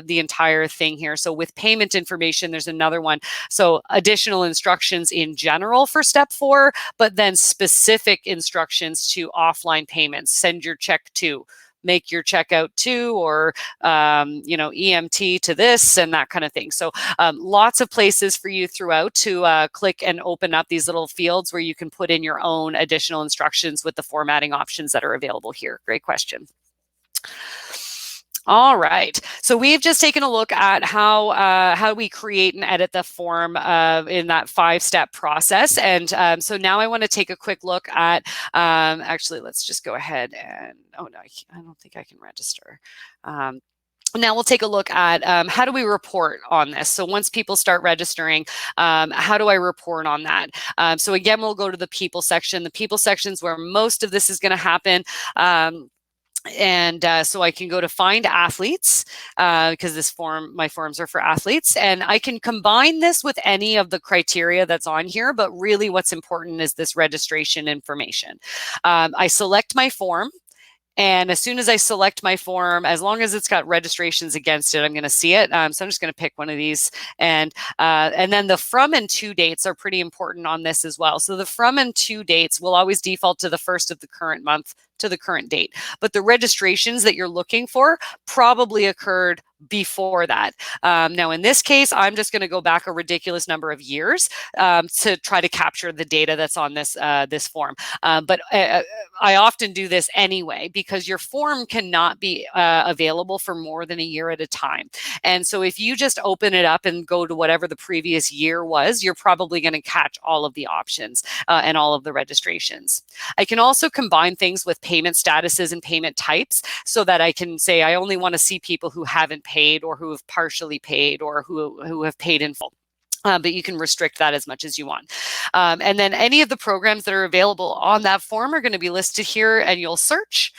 S1: entire thing here. So with payment information, there's another one. So additional instructions in general for step 4, but then specific instructions to offline payments. Send your check to, make your checkout to, or EMT to this, and that kind of thing. So lots of places for you throughout to click and open up these little fields where you can put in your own additional instructions with the formatting options that are available here. Great question. All right, so we've just taken a look at how we create and edit the form in that 5-step process. And so now I want to take a quick look at, actually, let's just go ahead and, oh no, I don't think I can register. Now we'll take a look at how do we report on this? So once people start registering, how do I report on that? So again, we'll go to the people section. The people section is where most of this is going to happen. And so I can go to find athletes because my forms are for athletes, and I can combine this with any of the criteria that's on here. But really what's important is this registration information. I select my form. And as soon as I select my form, as long as it's got registrations against it, I'm going to see it. So I'm just going to pick one of these. And then the from and to dates are pretty important on this as well. So the from and to dates will always default to the first of the current month to the current date. But the registrations that you're looking for probably occurred before that. Now, in this case, I'm just going to go back a ridiculous number of years to try to capture the data that's on this this form. But I often do this anyway, because your form cannot be available for more than a year at a time. And so if you just open it up and go to whatever the previous year was, you're probably going to catch all of the options and all of the registrations. I can also combine things with payment statuses and payment types so that I can say I only want to see people who haven't paid, or who have partially paid, or who have paid in full. But you can restrict that as much as you want. And then any of the programs that are available on that form are going to be listed here, and you'll search.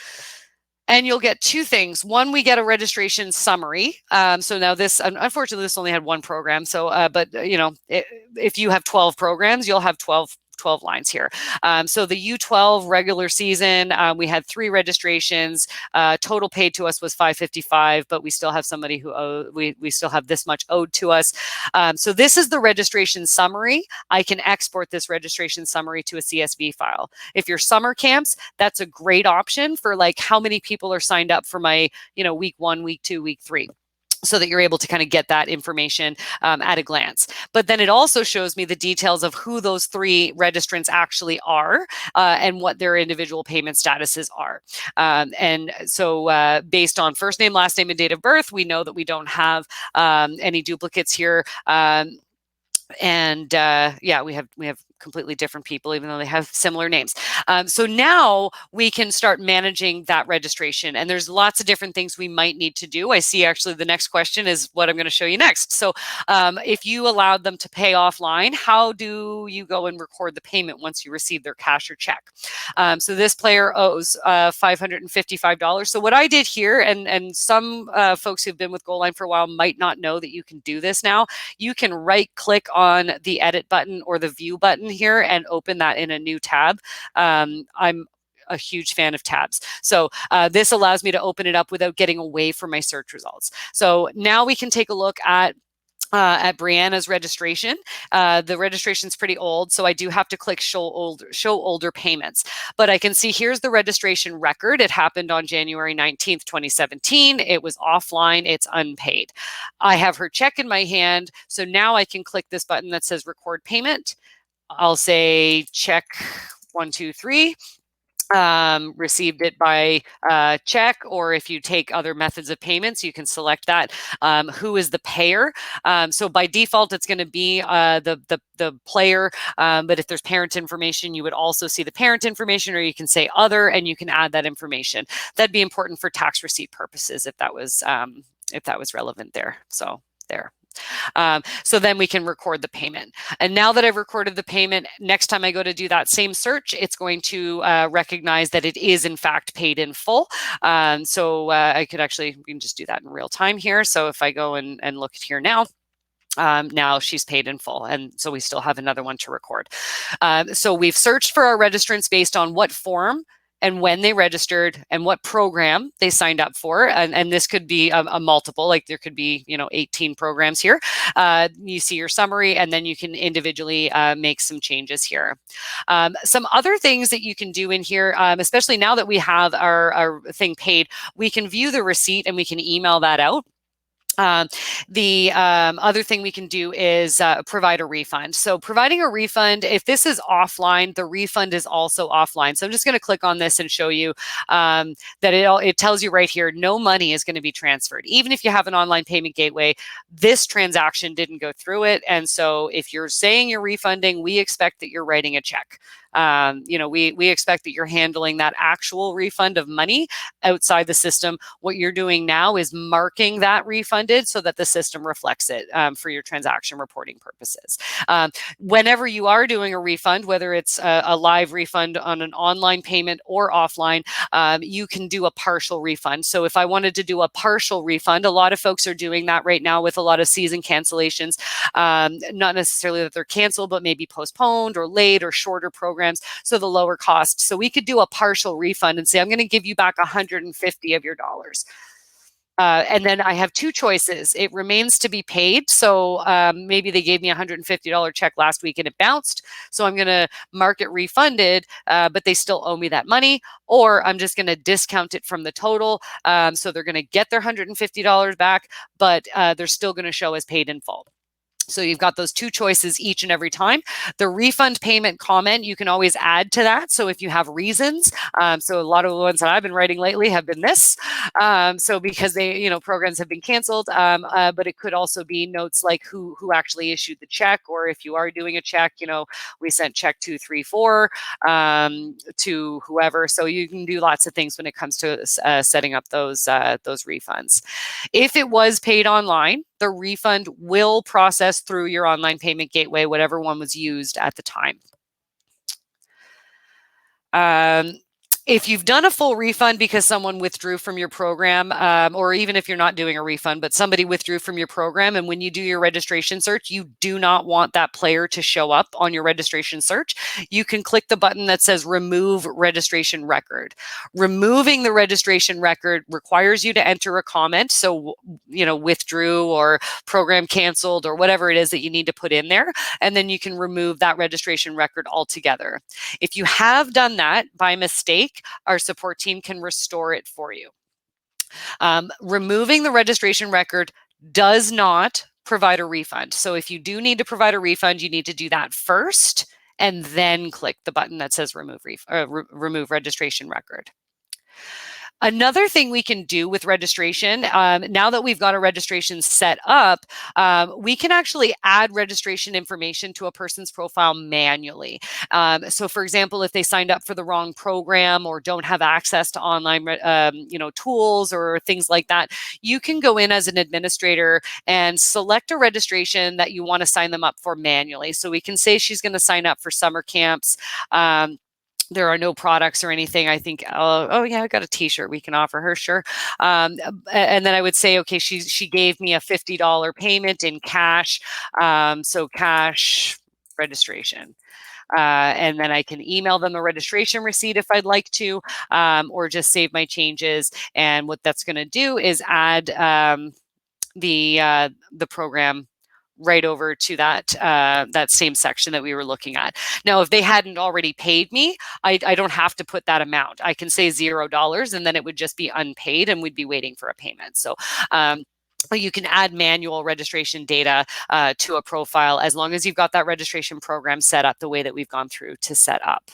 S1: And you'll get 2 things. One, we get a registration summary. So now this, unfortunately, this only had 1 program. So, but you know, if you have 12 programs, you'll have 12 12 lines here. So the U12 regular season, we had 3 registrations. Total paid to us was $555, but we still have somebody who we still have this much owed to us. So this is the registration summary. I can export this registration summary to a CSV file. If you're summer camps, that's a great option for like how many people are signed up for my, week 1, week 2, week 3. So that you're able to kind of get that information at a glance. But then it also shows me the details of who those 3 registrants actually are and what their individual payment statuses are. And so based on first name, last name, and date of birth, we know that we don't have any duplicates here. Yeah, we have completely different people, even though they have similar names. So now we can start managing that registration, and there's lots of different things we might need to do. I see actually the next question is what I'm going to show you next. So if you allowed them to pay offline, how do you go and record the payment once you receive their cash or check? So this player owes $555. So what I did here, and some folks who've been with Goalline for a while might not know that you can do this now. You can right click on the edit button or the view button here and open that in a new tab. I'm a huge fan of tabs. So this allows me to open it up without getting away from my search results. So now we can take a look at Brianna's registration. The registration is pretty old, so I do have to click show older payments. But I can see here's the registration record. It happened on January 19th, 2017. It was offline. It's unpaid. I have her check in my hand, so now I can click this button that says record payment. I'll say check 123. Received it by check, or if you take other methods of payments, you can select that. Who is the payer? So by default, it's going to be the player, but if there's parent information, you would also see the parent information, or you can say other, and you can add that information. That'd be important for tax receipt purposes if that was relevant there. So there. So then we can record the payment. And now that I've recorded the payment, next time I go to do that same search, it's going to recognize that it is in fact paid in full. So I could actually, we can just do that in real time here. So if I go and look at here now, now she's paid in full, and so we still have another one to record. So we've searched for our registrants based on what form and when they registered and what program they signed up for. And this could be a multiple, like there could be, 18 programs here. You see your summary, and then you can individually make some changes here. Some other things that you can do in here, especially now that we have our thing paid, we can view the receipt and we can email that out. The other thing we can do is provide a refund. So providing a refund, if this is offline, the refund is also offline. So I'm just going to click on this and show you that it tells you right here, no money is going to be transferred. Even if you have an online payment gateway, this transaction didn't go through it. And so if you're saying you're refunding, we expect that you're writing a check. We expect that you're handling that actual refund of money outside the system. What you're doing now is marking that refunded so that the system reflects it for your transaction reporting purposes. Whenever you are doing a refund, whether it's a live refund on an online payment or offline, you can do a partial refund. So if I wanted to do a partial refund, a lot of folks are doing that right now with a lot of season cancellations, not necessarily that they're canceled, but maybe postponed or late or shorter programs. So the lower cost. So we could do a partial refund and say, I'm going to give you back 150 of your dollars. And then I have 2 choices. It remains to be paid. So maybe they gave me a $150 check last week and it bounced. So I'm going to mark it refunded, but they still owe me that money. Or I'm just going to discount it from the total. So they're going to get their $150 back, but they're still going to show as paid in full. So you've got those 2 choices each and every time. The refund payment comment, you can always add to that. So if you have reasons, so a lot of the ones that I've been writing lately have been this. So because they, programs have been canceled, but it could also be notes like who actually issued the check, or if you are doing a check, we sent check 234 to whoever. So you can do lots of things when it comes to setting up those refunds. If it was paid online, the refund will process through your online payment gateway, whatever one was used at the time. If you've done a full refund because someone withdrew from your program, or even if you're not doing a refund, but somebody withdrew from your program, and when you do your registration search, you do not want that player to show up on your registration search, you can click the button that says remove registration record. Removing the registration record requires you to enter a comment. So, withdrew or program canceled or whatever it is that you need to put in there. And then you can remove that registration record altogether. If you have done that by mistake, our support team can restore it for you. Removing the registration record does not provide a refund. So if you do need to provide a refund, you need to do that first and then click the button that says remove registration record. Another thing we can do with registration, now that we've got a registration set up, we can actually add registration information to a person's profile manually. So for example, if they signed up for the wrong program or don't have access to online tools or things like that, you can go in as an administrator and select a registration that you want to sign them up for manually. So we can say she's going to sign up for summer camps. There are no products or anything. I think, oh yeah, I got a t-shirt we can offer her, sure. And then I would say, okay, she gave me a $50 payment in cash. So cash registration. And then I can email them the registration receipt if I'd like to, or just save my changes. And what that's going to do is add the program right over to that same section that we were looking at. Now, if they hadn't already paid me, I don't have to put that amount. I can say $0 and then it would just be unpaid and we'd be waiting for a payment. So you can add manual registration data to a profile as long as you've got that registration program set up the way that we've gone through to set up.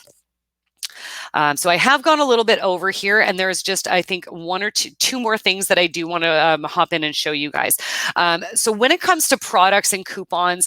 S1: So I have gone a little bit over here, and there's just, I think, one or two more things that I do want to hop in and show you guys. So when it comes to products and coupons,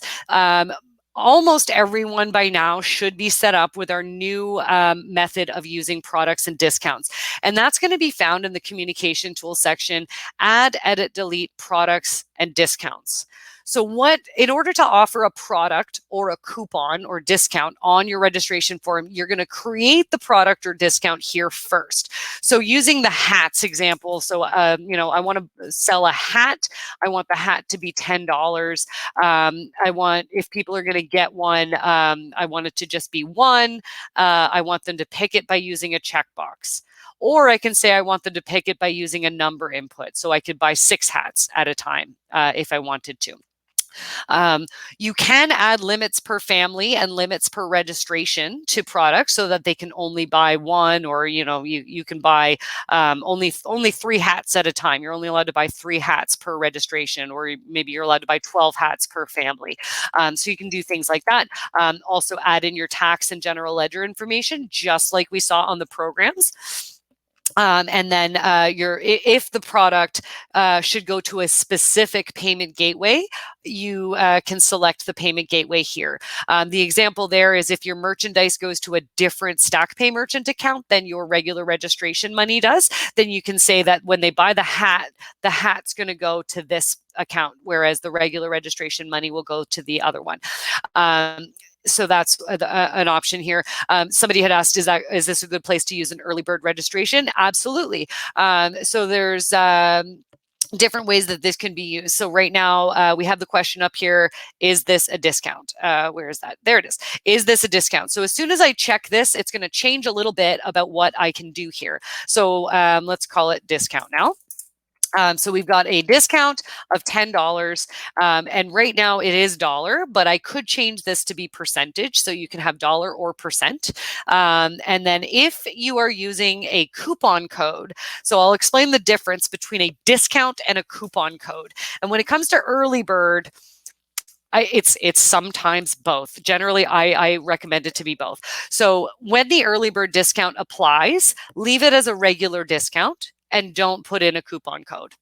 S1: almost everyone by now should be set up with our new method of using products and discounts. And that's going to be found in the communication tool section, add, edit, delete products and discounts. So in order to offer a product or a coupon or discount on your registration form, you're going to create the product or discount here first. So using the hats example, so, I want to sell a hat. I want the hat to be $10. If people are going to get one, I want it to just be one. I want them to pick it by using a checkbox. Or I can say I want them to pick it by using a number input. So I could buy 6 hats at a time if I wanted to. You can add limits per family and limits per registration to products so that they can only buy one, or you can buy only 3 hats at a time. You're only allowed to buy 3 hats per registration, or maybe you're allowed to buy 12 hats per family. So you can do things like that. Also add in your tax and general ledger information, just like we saw on the programs. And then if the product should go to a specific payment gateway, you can select the payment gateway here. The example there is if your merchandise goes to a different StackPay merchant account than your regular registration money does, then you can say that when they buy the hat's going to go to this account, whereas the regular registration money will go to the other one. So that's an option here. Somebody had asked, is this a good place to use an early bird registration? Absolutely. So there's different ways that this can be used. So right now we have the question up here, is this a discount? Where is that? There it is. Is this a discount? So as soon as I check this, it's going to change a little bit about what I can do here. So let's call it discount now. So we've got a discount of $10, and right now it is dollar, but I could change this to be percentage, so you can have dollar or percent. And then if you are using a coupon code, so I'll explain the difference between a discount and a coupon code. And when it comes to early bird, it's sometimes both. Generally, I recommend it to be both. So when the early bird discount applies, leave it as a regular discount and don't put in a coupon code.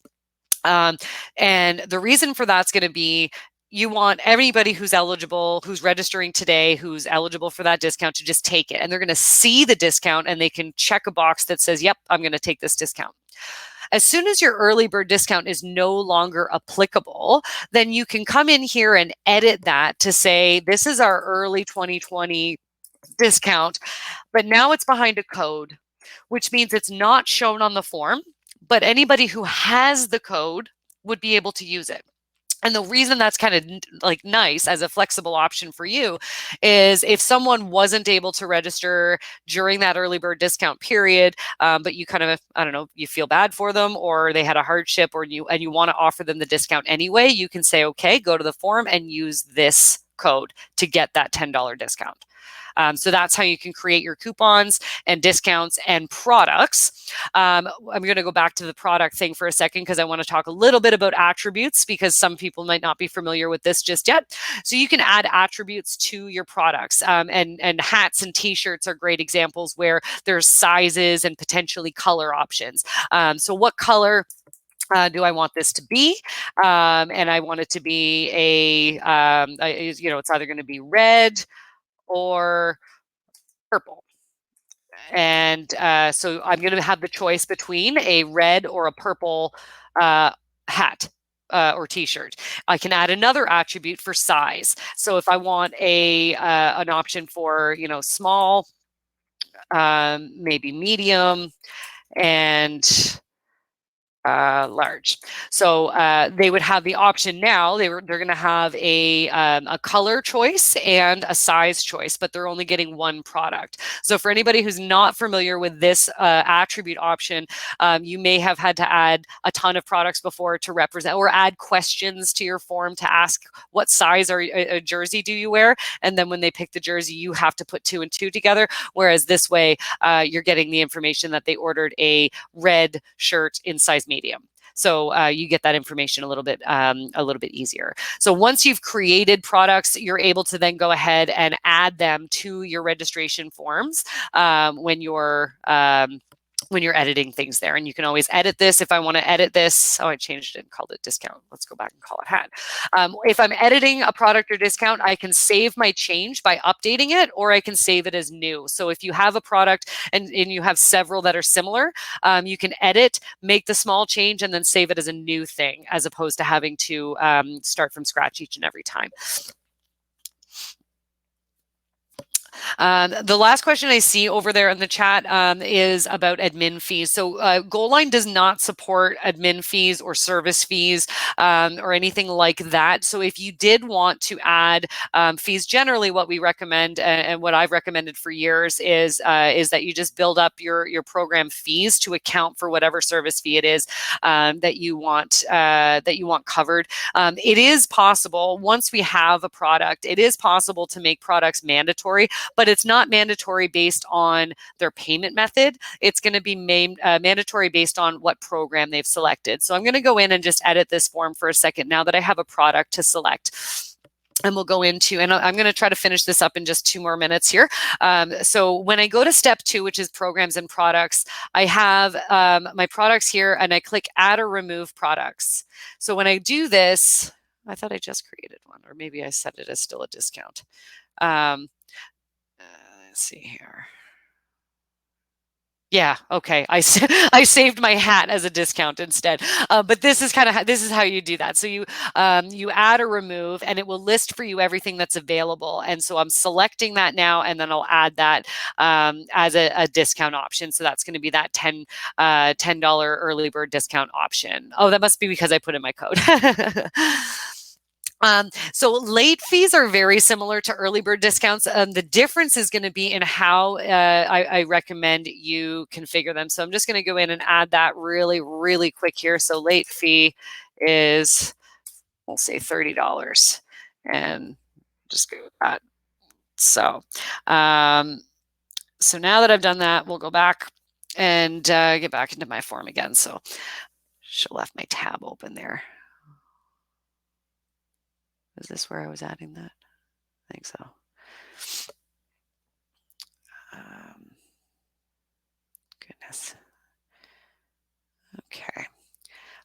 S1: And the reason for that's going to be, you want everybody who's eligible, who's registering today, who's eligible for that discount to just take it. And they're going to see the discount and they can check a box that says, yep, I'm going to take this discount. As soon as your early bird discount is no longer applicable, then you can come in here and edit that to say, this is our early 2020 discount, but now it's behind a code. which means it's not shown on the form, but anybody who has the code would be able to use it. And the reason that's kind of like nice as a flexible option for you is if someone wasn't able to register during that early bird discount period, but you kind of, I don't know, you feel bad for them, or they had a hardship, or you want to offer them the discount anyway, you can say, okay, go to the form and use this code to get that $10 discount. So that's how you can create your coupons and discounts and products. I'm going to go back to the product thing for a second because I want to talk a little bit about attributes, because some people might not be familiar with this just yet. So you can add attributes to your products, and hats and t-shirts are great examples where there's sizes and potentially color options. So what color do I want this to be? And I want it to be it's either going to be red or purple. And so I'm going to have the choice between a red or a purple hat or t-shirt. I can add another attribute for size. So if I want an option for, small, maybe medium, and large. So they would have the option now. They're going to have a color choice and a size choice, but they're only getting one product. So for anybody who's not familiar with this attribute option, you may have had to add a ton of products before to represent, or add questions to your form to ask what size a jersey do you wear, and then when they pick the jersey, you have to put 2 and 2 together. Whereas this way, you're getting the information that they ordered a red shirt in size medium. So you get that information a little bit easier. So once you've created products, you're able to then go ahead and add them to your registration forms when you're editing things there. And you can always edit this. If I want to edit this, I changed it and called it discount. Let's go back and call it hat. If I'm editing a product or discount, I can save my change by updating it, or I can save it as new. So if you have a product and you have several that are similar, you can edit, make the small change, and then save it as a new thing, as opposed to having to start from scratch each and every time. The last question I see over there in the chat is about admin fees. So Goalline does not support admin fees or service fees or anything like that. So if you did want to add fees, generally what we recommend and what I've recommended for years is that you just build up your program fees to account for whatever service fee it is that you want covered. It is possible, once we have a product, it is possible to make products mandatory, but it's not mandatory based on their payment method. It's going to be mandatory based on what program they've selected. So I'm going to go in and just edit this form for a second now that I have a product to select. And we'll go into, and I'm going to try to finish this up in just 2 more minutes here. So when I go to step 2, which is programs and products, I have my products here, and I click add or remove products. So when I do this, I thought I just created one, or maybe I set it as still a discount. Let's see here. Yeah, okay. I saved my hat as a discount instead. But this is how you do that. So you add or remove, and it will list for you everything that's available. And so I'm selecting that now, and then I'll add that as a discount option. So that's going to be that $10 early bird discount option. Oh, that must be because I put in my code. So late fees are very similar to early bird discounts. The difference is going to be in how I recommend you configure them. So I'm just going to go in and add that really, really quick here. So late fee is, we'll say $30, and just go with that. So, so now that I've done that, we'll go back and get back into my form again. So should have left my tab open there. Is this where I was adding that? I think so. Goodness. Okay.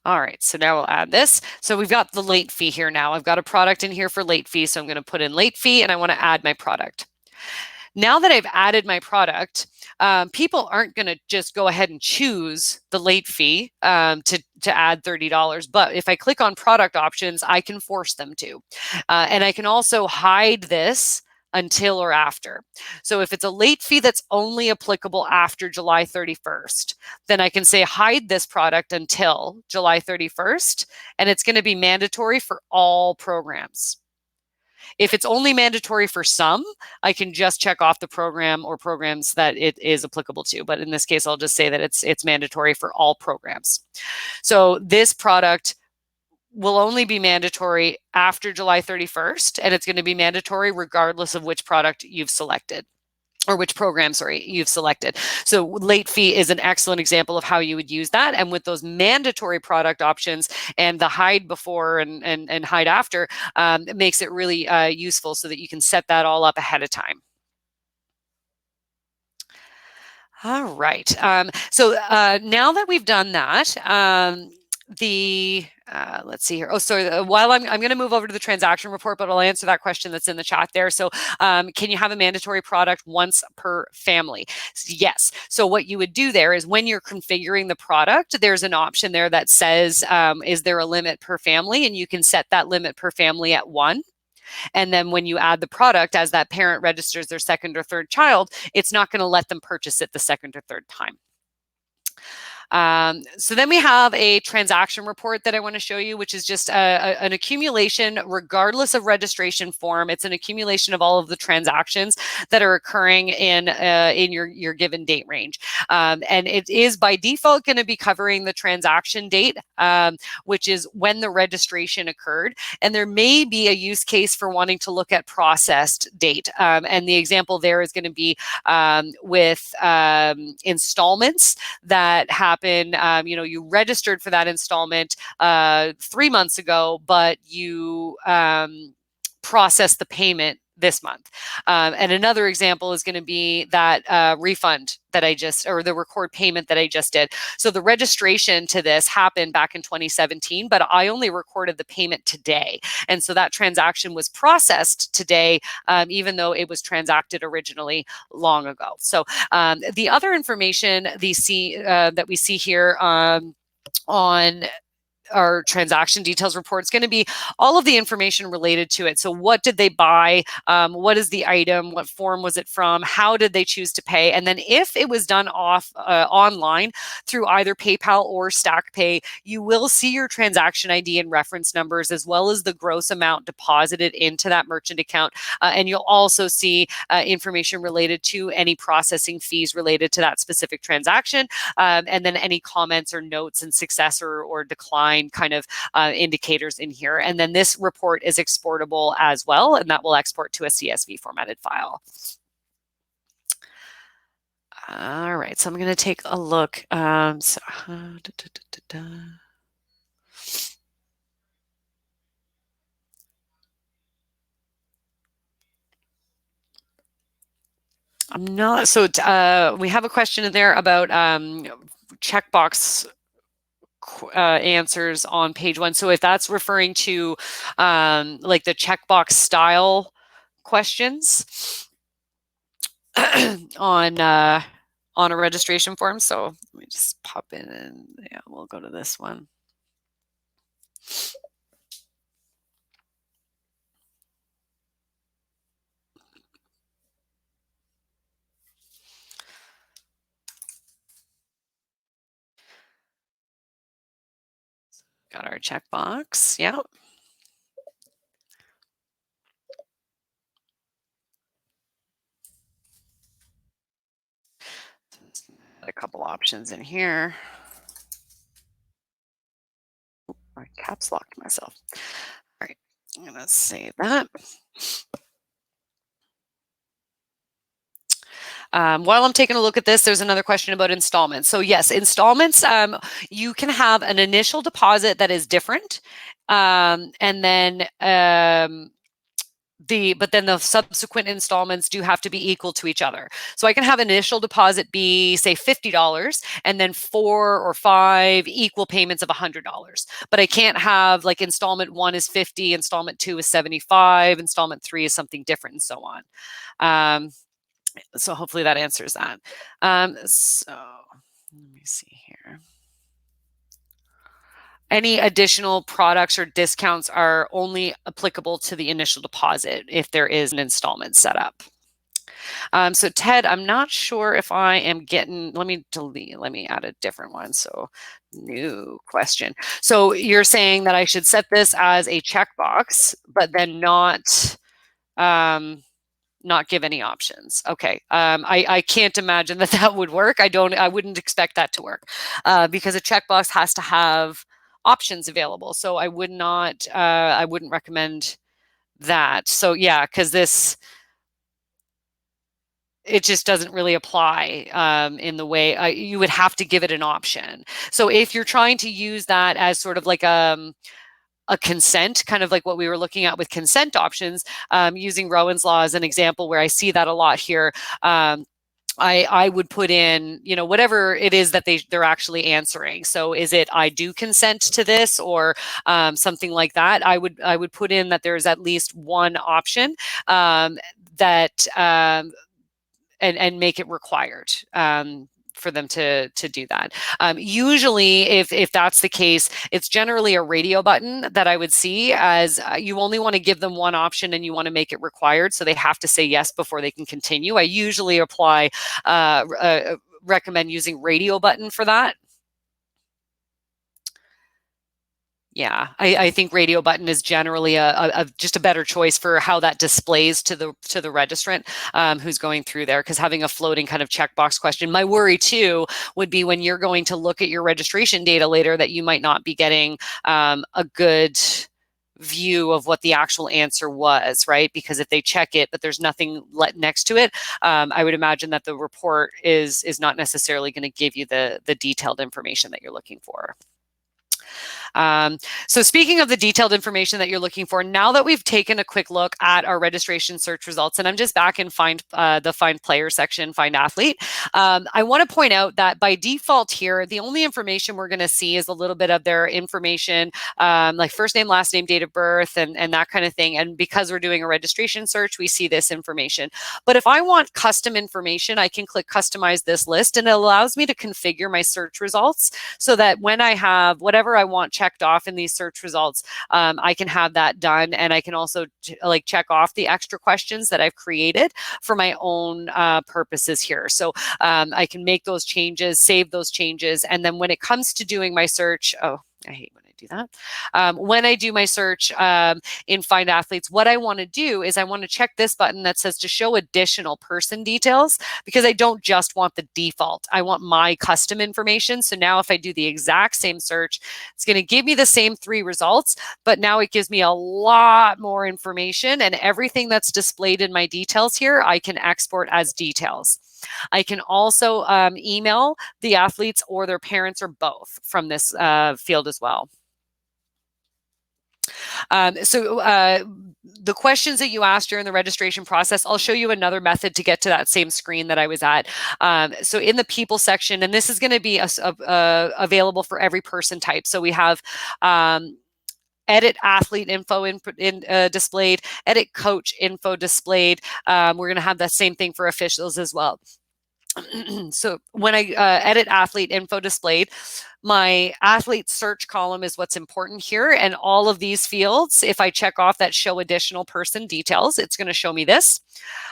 S1: All right, so now we'll add this. So we've got the late fee here now. I've got a product in here for late fee, so I'm going to put in late fee, and I want to add my product. Now that I've added my product, people aren't going to just go ahead and choose the late fee to add $30. But if I click on product options, I can force them to. And I can also hide this until or after. So if it's a late fee that's only applicable after July 31st, then I can say hide this product until July 31st, and it's going to be mandatory for all programs. If it's only mandatory for some, I can just check off the program or programs that it is applicable to. But in this case, I'll just say that it's mandatory for all programs. So this product will only be mandatory after July 31st, and it's going to be mandatory regardless of which product you've selected, or which program, sorry, you've selected. So late fee is an excellent example of how you would use that. And with those mandatory product options and the hide before and hide after, it makes it really useful so that you can set that all up ahead of time. All right. So now that we've done that, let's see here. Oh, sorry. While I'm going to move over to the transaction report, but I'll answer that question that's in the chat there. So can you have a mandatory product once per family? Yes. So what you would do there is when you're configuring the product, there's an option there that says, is there a limit per family? And you can set that limit per family at 1. And then when you add the product, as that parent registers their second or third child, it's not going to let them purchase it the second or third time. So then we have a transaction report that I want to show you, which is just an accumulation, regardless of registration form. It's an accumulation of all of the transactions that are occurring in your given date range. And it is by default going to be covering the transaction date, which is when the registration occurred. And there may be a use case for wanting to look at processed date. And the example there is going to be with installments that happen. You registered for that installment 3 months ago, but you processed the payment this month. And another example is going to be that refund that or the record payment that I just did. So the registration to this happened back in 2017, but I only recorded the payment today. And so that transaction was processed today, even though it was transacted originally long ago. So the other information that we see here on our transaction details report is going to be all of the information related to it. So what did they buy? What is the item? What form was it from? How did they choose to pay? And then if it was done online through either PayPal or StackPay, you will see your transaction ID and reference numbers, as well as the gross amount deposited into that merchant account. And you'll also see information related to any processing fees related to that specific transaction. And then any comments or notes and success or decline kind of indicators in here. And then this report is exportable as well, and that will export to a CSV formatted file. All right, so I'm going to take a look. I'm not, so we have a question in there about checkbox answers on page 1. So if that's referring to like the checkbox style questions on a registration form. So let me just pop in and yeah, we'll go to this one. Got our checkbox. Yeah. A couple options in here. I caps locked myself. All right, I'm going to save that. While I'm taking a look at this, there's another question about installments. So yes, installments, you can have an initial deposit that is different. And then but then the subsequent installments do have to be equal to each other. So I can have initial deposit be, say, $50, and then 4 or 5 equal payments of $100. But I can't have like installment 1 is 50, installment 2 is 75, installment 3 is something different, and so on. So hopefully that answers that. So let me see here. Any additional products or discounts are only applicable to the initial deposit if there is an installment set up. So Ted, I'm not sure if I am getting, let me add a different one. So new question. So you're saying that I should set this as a checkbox, but then not give any options. Okay. I can't imagine that that would work. I wouldn't expect that to work because a checkbox has to have options available. So I wouldn't recommend that. So yeah, because it just doesn't really apply in the way you would have to give it an option. So if you're trying to use that as sort of like a consent, kind of like what we were looking at with consent options, using Rowan's Law as an example where I see that a lot here. I would put in, whatever it is that they're actually answering. So is it, I do consent to this, or something like that? I would put in that there's at least one option that and make it required for them to do that. Usually, if that's the case, it's generally a radio button that I would see as you only want to give them one option and you want to make it required, so they have to say yes before they can continue. I usually recommend using radio button for that. Yeah, I think radio button is generally just a better choice for how that displays to the registrant who's going through there, because having a floating kind of checkbox question. My worry too would be when you're going to look at your registration data later that you might not be getting a good view of what the actual answer was, right? Because if they check it but there's nothing next to it, I would imagine that the report is not necessarily going to give you the detailed information that you're looking for. So speaking of the detailed information that you're looking for, now that we've taken a quick look at our registration search results, and I'm just back in the Find Player section, Find Athlete, I want to point out that by default here, the only information we're going to see is a little bit of their information, like first name, last name, date of birth, and that kind of thing. And because we're doing a registration search, we see this information. But if I want custom information, I can click Customize this list, and it allows me to configure my search results so that when I have whatever I want checked off in these search results, I can have that done, and I can also check off the extra questions that I've created for my own purposes here. So I can make those changes, save those changes, and then when it comes to doing my search, oh, I hate when I do that. When I do my search in Find Athletes, what I want to do is I want to check this button that says to show additional person details, because I don't just want the default. I want my custom information. So now if I do the exact same search, it's going to give me the same 3 results, but now it gives me a lot more information, and everything that's displayed in my details here, I can export as details. I can also email the athletes or their parents or both from this field as well. The questions that you asked during the registration process, I'll show you another method to get to that same screen that I was at. So in the people section, and this is going to be available for every person type. So we have edit athlete info displayed, edit coach info displayed. We're going to have the same thing for officials as well. So when I edit athlete info displayed, my athlete search column is what's important here. And all of these fields, if I check off that show additional person details, it's going to show me this.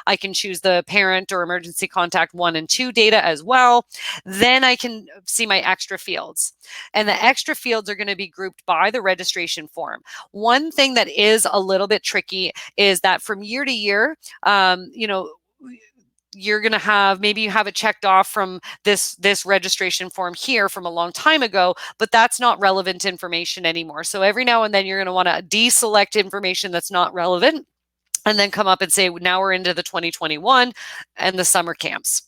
S1: I can choose the parent or emergency contact 1 and 2 data as well. Then I can see my extra fields. And the extra fields are going to be grouped by the registration form. One thing that is a little bit tricky is that from year to year, you're going to have, maybe you have it checked off from this registration form here from a long time ago, but that's not relevant information anymore. So every now and then you're going to want to deselect information that's not relevant and then come up and say, now we're into the 2021 and the summer camps.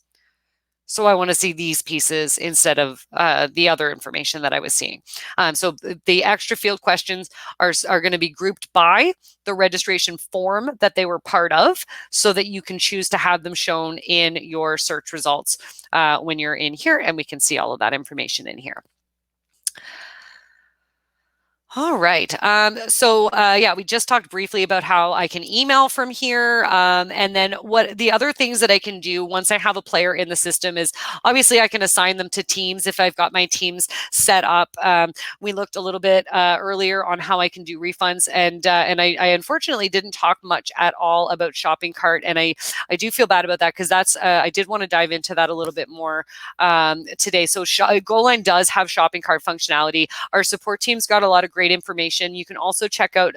S1: So I want to see these pieces instead of the other information that I was seeing. So the extra field questions are going to be grouped by the registration form that they were part of, so that you can choose to have them shown in your search results when you're in here, and we can see all of that information in here. All right. Yeah, we just talked briefly about how I can email from here. And then what the other things that I can do once I have a player in the system is obviously I can assign them to teams if I've got my teams set up. We looked a little bit earlier on how I can do refunds, and I unfortunately didn't talk much at all about shopping cart, and I do feel bad about that because that's I did want to dive into that a little bit more today. So Goalline does have shopping cart functionality. Our support team's got a lot of great information. You can also check out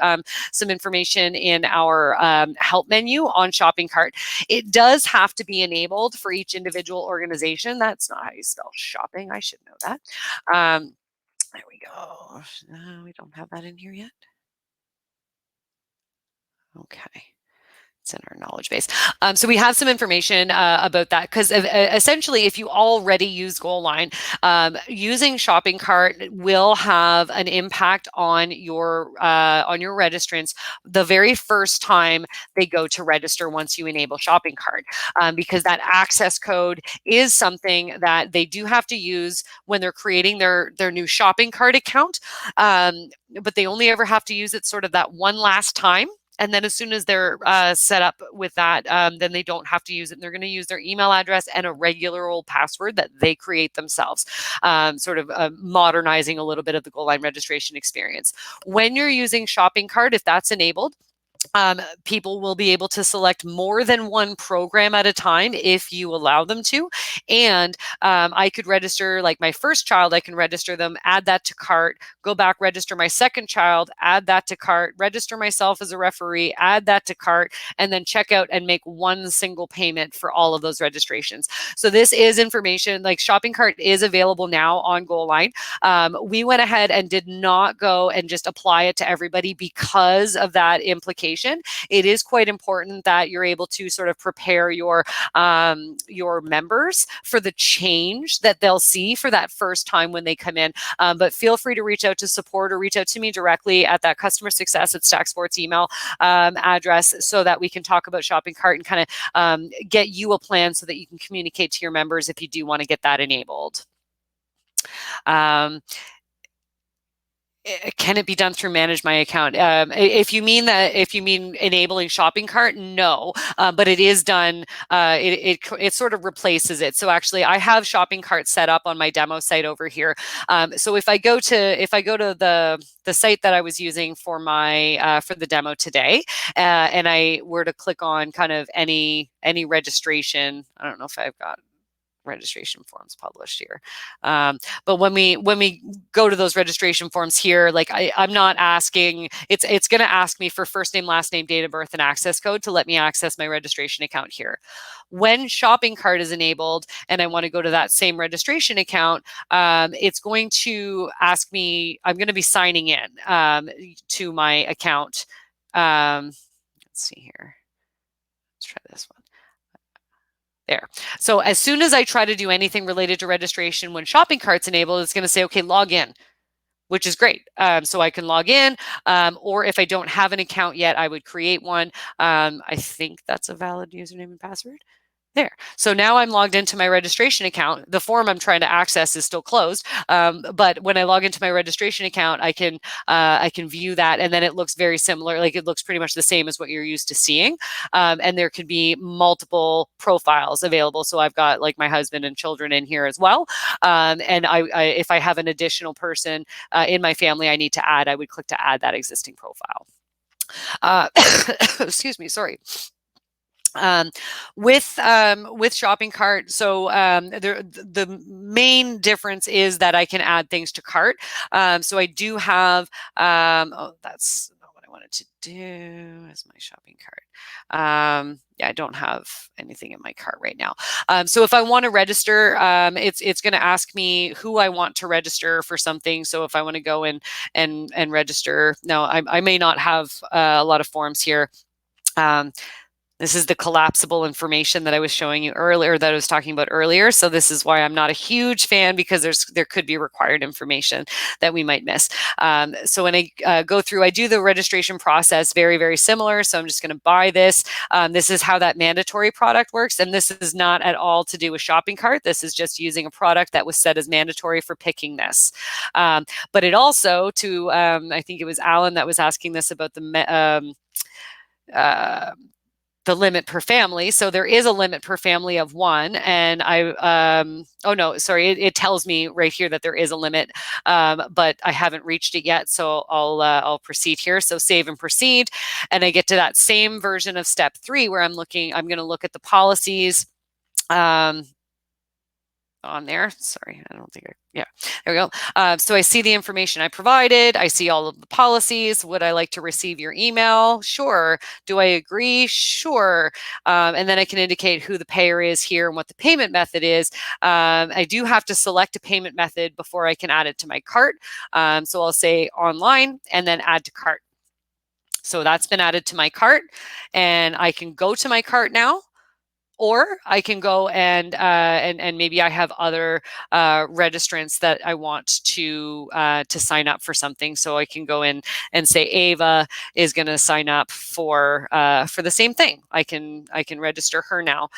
S1: some information in our help menu on shopping cart. It does have to be enabled for each individual organization. That's not how you spell shopping. I should know that. There we go. We don't have that in here yet. Okay. It's in our knowledge base. So we have some information about that because essentially, if you already use Goalline, using shopping cart will have an impact on your registrants the very first time they go to register once you enable shopping cart, because that access code is something that they do have to use when they're creating their new shopping cart account, but they only ever have to use it sort of that one last time. And then as soon as they're set up with that, then they don't have to use it. And they're going to use their email address and a regular old password that they create themselves, sort of modernizing a little bit of the Goalline registration experience. When you're using shopping cart, if that's enabled, people will be able to select more than one program at a time if you allow them to. And I could register, like my first child, I can register them, add that to cart, go back, register my second child, add that to cart, register myself as a referee, add that to cart, and then check out and make one single payment for all of those registrations. So this is information, like shopping cart is available now on Goalline. We went ahead and did not go and just apply it to everybody because of that implication. It is quite important that you're able to sort of prepare your members for the change that they'll see for that first time when they come in. But feel free to reach out to support or reach out to me directly at that customer success at Stack Sports email address so that we can talk about shopping cart and kind of get you a plan so that you can communicate to your members if you do want to get that enabled. Can it be done through manage my account? If you mean enabling shopping cart, no, but it is done. It sort of replaces it. So actually, I have shopping cart set up on my demo site over here. So if I go to the site that I was using for my for the demo today, and I were to click on kind of any registration, I don't know if I've got registration forms published here. But when we go to those registration forms here, like I'm not asking, it's going to ask me for first name, last name, date of birth, and access code to let me access my registration account here. When shopping cart is enabled and I want to go to that same registration account, it's going to ask me, I'm going to be signing in to my account. Let's see here. Let's try this one. There. So as soon as I try to do anything related to registration, when shopping cart's enabled, it's going to say, okay, log in, which is great. So I can log in, or if I don't have an account yet, I would create one. I think that's a valid username and password. There. So now I'm logged into my registration account. The form I'm trying to access is still closed, but when I log into my registration account, I can view that, and then it looks very similar. Like it looks pretty much the same as what you're used to seeing, and there could be multiple profiles available. So I've got like my husband and children in here as well, and if I have an additional person in my family I need to add, I would click to add that existing profile. Excuse me. Sorry. With shopping cart, so the main difference is that I can add things to cart. So I do have, oh, that's not what I wanted to do as my shopping cart. Yeah, I don't have anything in my cart right now. So if I want to register, it's going to ask me who I want to register for something. So if I want to go in and register, no, I may not have a lot of forms here. This is the collapsible information that I was showing you earlier, that I was talking about earlier. So this is why I'm not a huge fan, because there could be required information that we might miss. So when I go through, I do the registration process very, very similar. So I'm just going to buy this. This is how that mandatory product works. And this is not at all to do with shopping cart. This is just using a product that was set as mandatory for picking this. But it also, I think it was Alan that was asking this about the limit per family. So there is a limit per family of one. And oh no, sorry, it tells me right here that there is a limit, but I haven't reached it yet. So I'll proceed here. So save and proceed. And I get to that same version of step 3 where I'm going to look at the policies. On there. Sorry, I don't think yeah, there we go. So I see the information I provided. I see all of the policies. Would I like to receive your email? Sure. Do I agree? Sure. And then I can indicate who the payer is here and what the payment method is. I do have to select a payment method before I can add it to my cart. So I'll say online and then add to cart. So that's been added to my cart, and I can go to my cart now. Or I can go and maybe I have other registrants that I want to sign up for something. So I can go in and say Ava is going to sign up for the same thing. I can register her now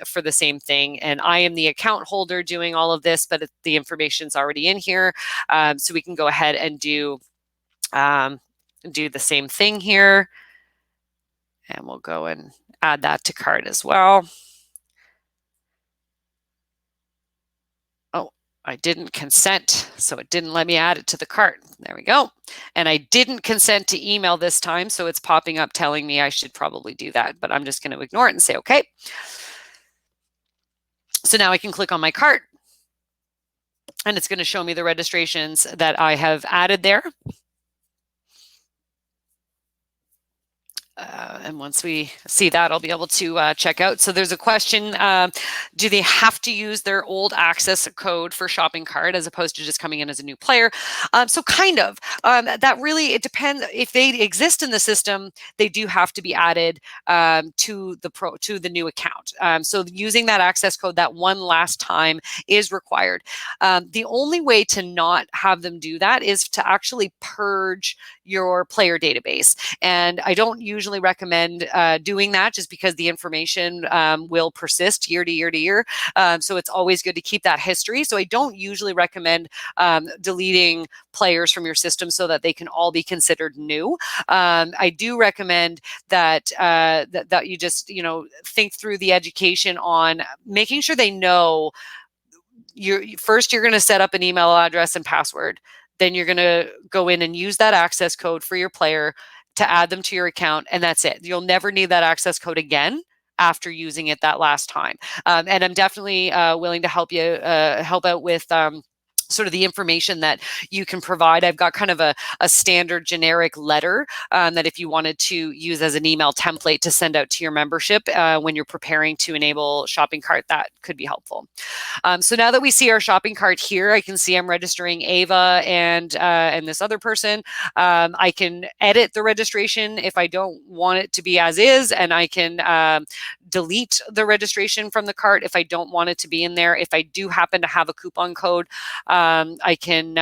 S1: for the same thing, and I am the account holder doing all of this, but the information's already in here, so we can go ahead and do the same thing here, and we'll go and add that to cart as well. Oh, I didn't consent, so it didn't let me add it to the cart. There we go. And I didn't consent to email this time, so it's popping up telling me I should probably do that, but I'm just going to ignore it and say okay. So now I can click on my cart, and it's going to show me the registrations that I have added there. And once we see that, I'll be able to check out. So there's a question, do they have to use their old access code for shopping cart as opposed to just coming in as a new player? So kind of. That really, it depends. If they exist in the system, they do have to be added to the new account. So using that access code that one last time is required. The only way to not have them do that is to actually purge your player database. And I don't usually recommend doing that, just because the information will persist year to year to year. So it's always good to keep that history. So I don't usually recommend deleting players from your system so that they can all be considered new. I do recommend that that you just think through the education on making sure they know you're going to set up an email address and password. Then you're going to go in and use that access code for your player to add them to your account, and that's it. You'll never need that access code again after using it that last time. And I'm definitely willing to help out with sort of the information that you can provide. I've got kind of a standard generic letter that if you wanted to use as an email template to send out to your membership when you're preparing to enable shopping cart, that could be helpful. So now that we see our shopping cart here, I can see I'm registering Ava and this other person. I can edit the registration if I don't want it to be as is, and I can delete the registration from the cart if I don't want it to be in there. If I do happen to have a coupon code, I can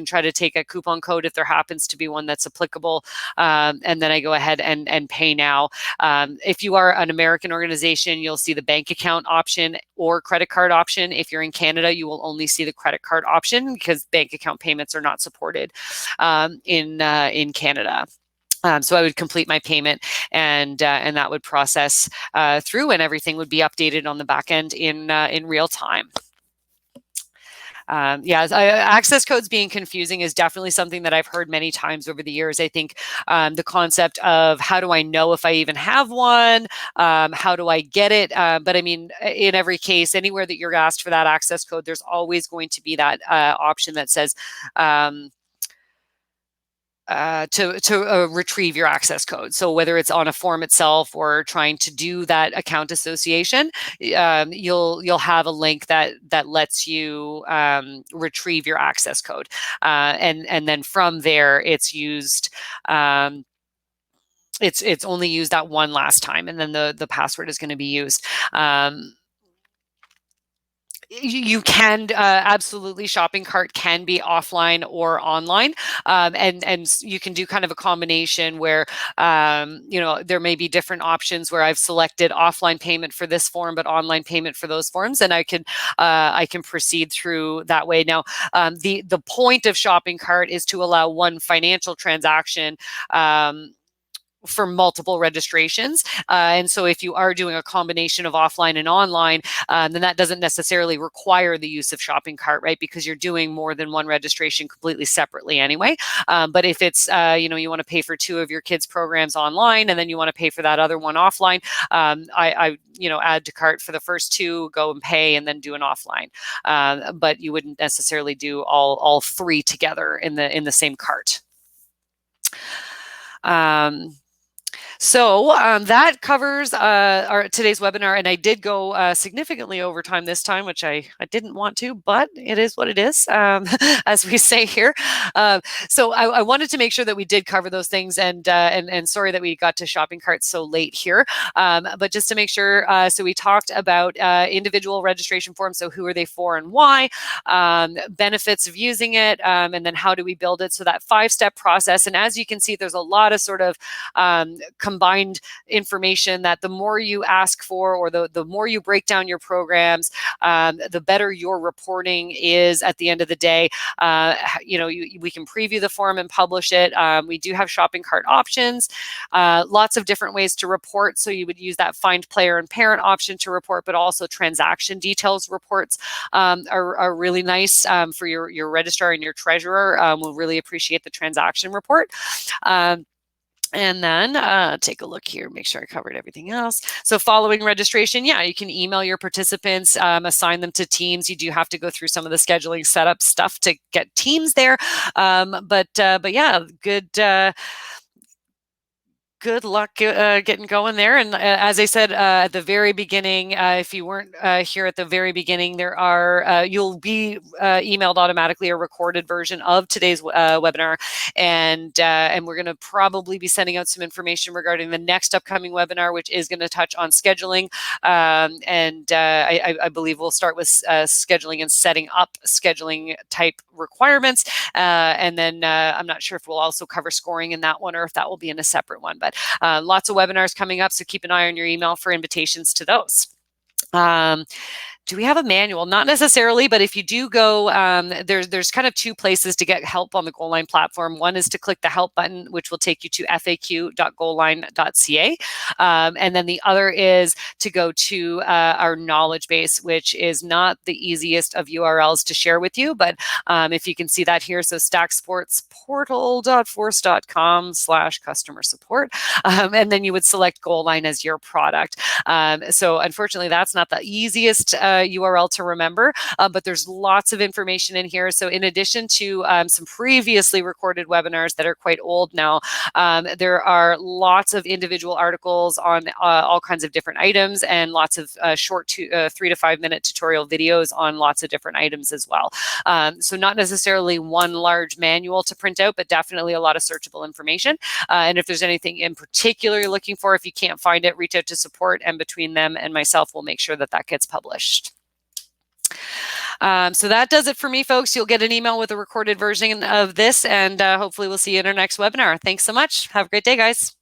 S1: try to take a coupon code if there happens to be one that's applicable, and then I go ahead and pay now. If you are an American organization, you'll see the bank account option or credit card option. If you're in Canada, you will only see the credit card option because bank account payments are not supported in Canada. So I would complete my payment, and that would process through, and everything would be updated on the back end in real time. Access codes being confusing is definitely something that I've heard many times over the years. I think the concept of how do I know if I even have one? How do I get it? But I mean, in every case, anywhere that you're asked for that access code, there's always going to be that option that says to retrieve your access code. So whether it's on a form itself or trying to do that account association, you'll have a link that lets you retrieve your access code, and then from there it's used. it's only used that one last time, and then the password is going to be used. You can absolutely, shopping cart can be offline or online, and you can do kind of a combination where there may be different options where I've selected offline payment for this form but online payment for those forms, and I can proceed through that way. Now, the point of shopping cart is to allow one financial transaction for multiple registrations. And so if you are doing a combination of offline and online, then that doesn't necessarily require the use of shopping cart, right? Because you're doing more than one registration completely separately anyway. But if it's, you want to pay for 2 of your kids' programs online, and then you want to pay for that other one offline, I add to cart for the first 2, go and pay, and then do an offline. But you wouldn't necessarily do all 3 together in the same cart. So that covers our today's webinar, and I did go significantly over time this time, which I didn't want to, but it is what it is, as we say here. So I wanted to make sure that we did cover those things, and sorry that we got to shopping carts so late here, but just to make sure, so we talked about individual registration forms, so who are they for and why, benefits of using it, and then how do we build it, so that 5-step process. And as you can see, there's a lot of sort of combined information that the more you ask for, or the more you break down your programs, the better your reporting is at the end of the day. We can preview the form and publish it. We do have shopping cart options, lots of different ways to report. So you would use that find player and parent option to report, but also transaction details reports are really nice for your registrar and your treasurer. Will really appreciate the transaction report. And then take a look here, make sure I covered everything else. So following registration, you can email your participants, assign them to teams. You do have to go through some of the scheduling setup stuff to get teams there. But yeah, good luck getting going there. And as I said at the very beginning, if you weren't here at the very beginning, there are you'll be emailed automatically a recorded version of today's webinar, and we're going to probably be sending out some information regarding the next upcoming webinar, which is going to touch on scheduling, and I believe we'll start with scheduling and setting up scheduling type requirements, and then I'm not sure if we'll also cover scoring in that one, or if that will be in a separate one. But lots of webinars coming up, so keep an eye on your email for invitations to those. Do we have a manual? Not necessarily, but if you do go, there's kind of 2 places to get help on the Goalline platform. One is to click the help button, which will take you to faq.goalline.ca. And then the other is to go to our knowledge base, which is not the easiest of URLs to share with you, but if you can see that here, so stacksportsportal.force.com/customer support, and then you would select Goalline as your product. So unfortunately, that's not the easiest URL to remember, but there's lots of information in here. So in addition to some previously recorded webinars that are quite old now, there are lots of individual articles on all kinds of different items, and lots of short 3 to 5 minute tutorial videos on lots of different items as well. So not necessarily one large manual to print out, but definitely a lot of searchable information. And if there's anything in particular you're looking for, if you can't find it, reach out to support, and between them and myself, we'll make sure that that gets published. So that does it for me, folks. You'll get an email with a recorded version of this, and hopefully we'll see you in our next webinar. Thanks so much. Have a great day, guys.